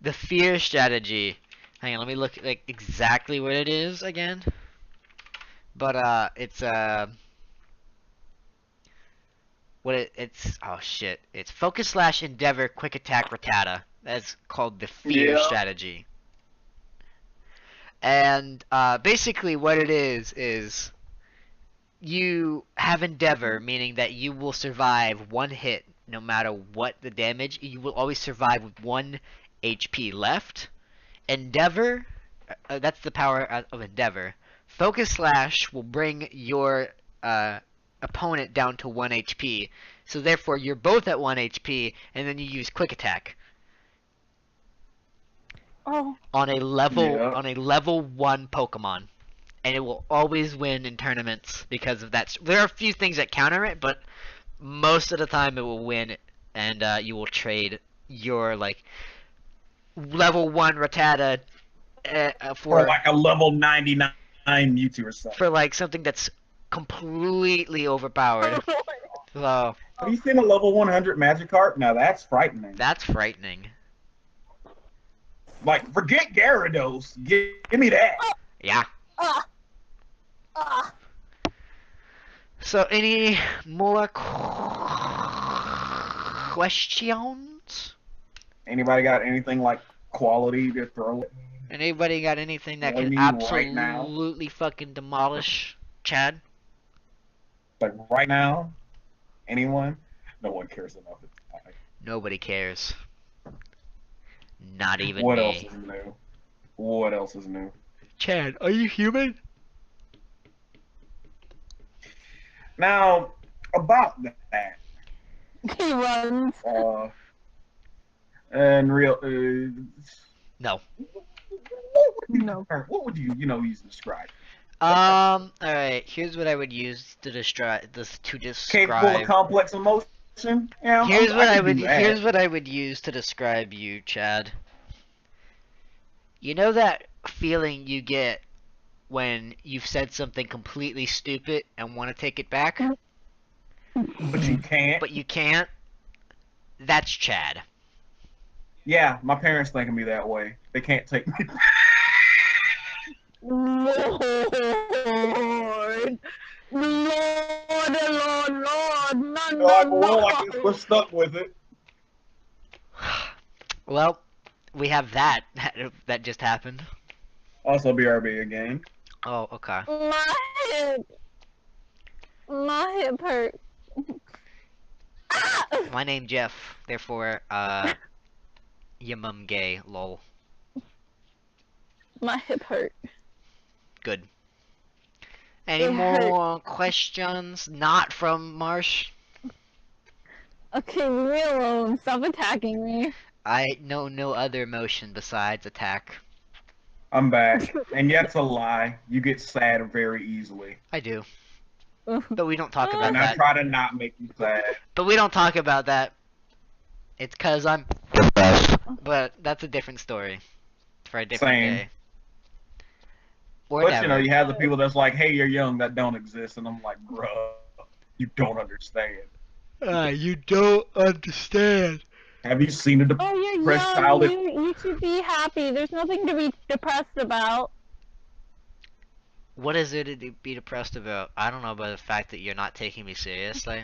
the fear strategy. Hang on, let me look like exactly what it is again. But it's it's oh shit. It's Focus Slash Endeavor Quick Attack Rattata. That's called the Fear Yeah. strategy. And basically what it is you have Endeavor, meaning that you will survive one hit no matter what the damage. You will always survive with 1 HP left. Endeavor, that's the power of Endeavor. Focus Slash will bring your opponent down to 1 HP. So therefore, you're both at 1 HP, and then you use Quick Attack Oh. on a level Yeah. 1 Pokemon, and it will always win in tournaments because of that. There are a few things that counter it, but most of the time it will win, and you will trade your like level 1 Rattata For like a level 99 Mewtwo or something. for like something that's completely overpowered. So Have you seen a level 100 Magikarp? Now that's frightening. that's frightening. Like, forget Gyarados. Give me that. Yeah. Ah. Ah. So any more questions? Anybody got anything like quality to throw at me? Anybody got anything that Join can me right now. absolutely fucking demolish Chad? Like, right now? Anyone? No one cares enough. Nobody cares. Not even What me. else is new? What else is new? Chad, are you human? Now, about that. He runs. And real. No. No. What would you use to describe? Alright, here's what I would use to describe Capable of complex emotion? Yeah, Here's what can do that. here's what I would use to describe you, Chad. You know that feeling you get when you've said something completely stupid and want to take it back, But you can't. but you can't? That's Chad. Yeah, my parents think of me that way. They can't take me. Lord. Lord, Lord. No, They're no, like, well, no. I guess we're stuck with it. Well, we have that that just happened. Also, BRB again. Oh, okay. My hip hurt. Ah! My name Jeff, therefore, your mum gay, lol. My hip hurt. Good. Any It hurt. more questions not from Marsh? Okay, leave me alone. Stop attacking me. I know no other emotion besides attack. I'm back. And that's a lie. You get sad very easily. I do. But we don't talk about And I that. try to not make you sad. But we don't talk about that. It's cause I'm depressed. But that's a different story. For a different Same. day. Or But, never. you have the people that's like, hey, you're young, that don't exist. And I'm like, bruh, you don't understand. You don't understand. Have you seen a Oh, you're depressed young. child? You should be happy. There's nothing to be depressed about. What is it to be depressed about? I don't know about the fact that you're not taking me seriously.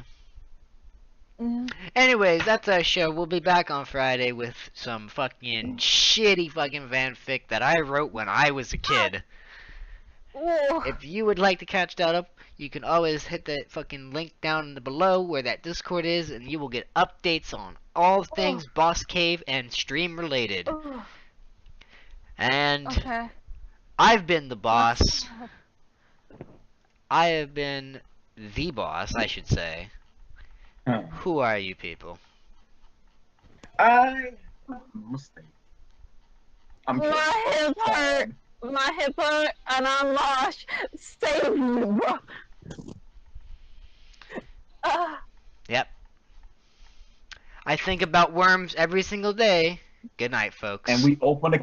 Yeah. Anyways, that's our show. We'll be back on Friday with some fucking shitty fucking fanfic that I wrote when I was a kid. Oh. If you would like to catch that up, you can always hit that fucking link down below where that Discord is, and you will get updates on all things Boss Cave and stream related. Oh. And Okay. I've been the boss. I have been the boss, I should say. Huh. Who are you people? Mistake. I'm kidding. My hip hurt. My hip hurt, and I'm lost. Save me, bro. Yep. I think about worms every single day. Good night, folks. And we open a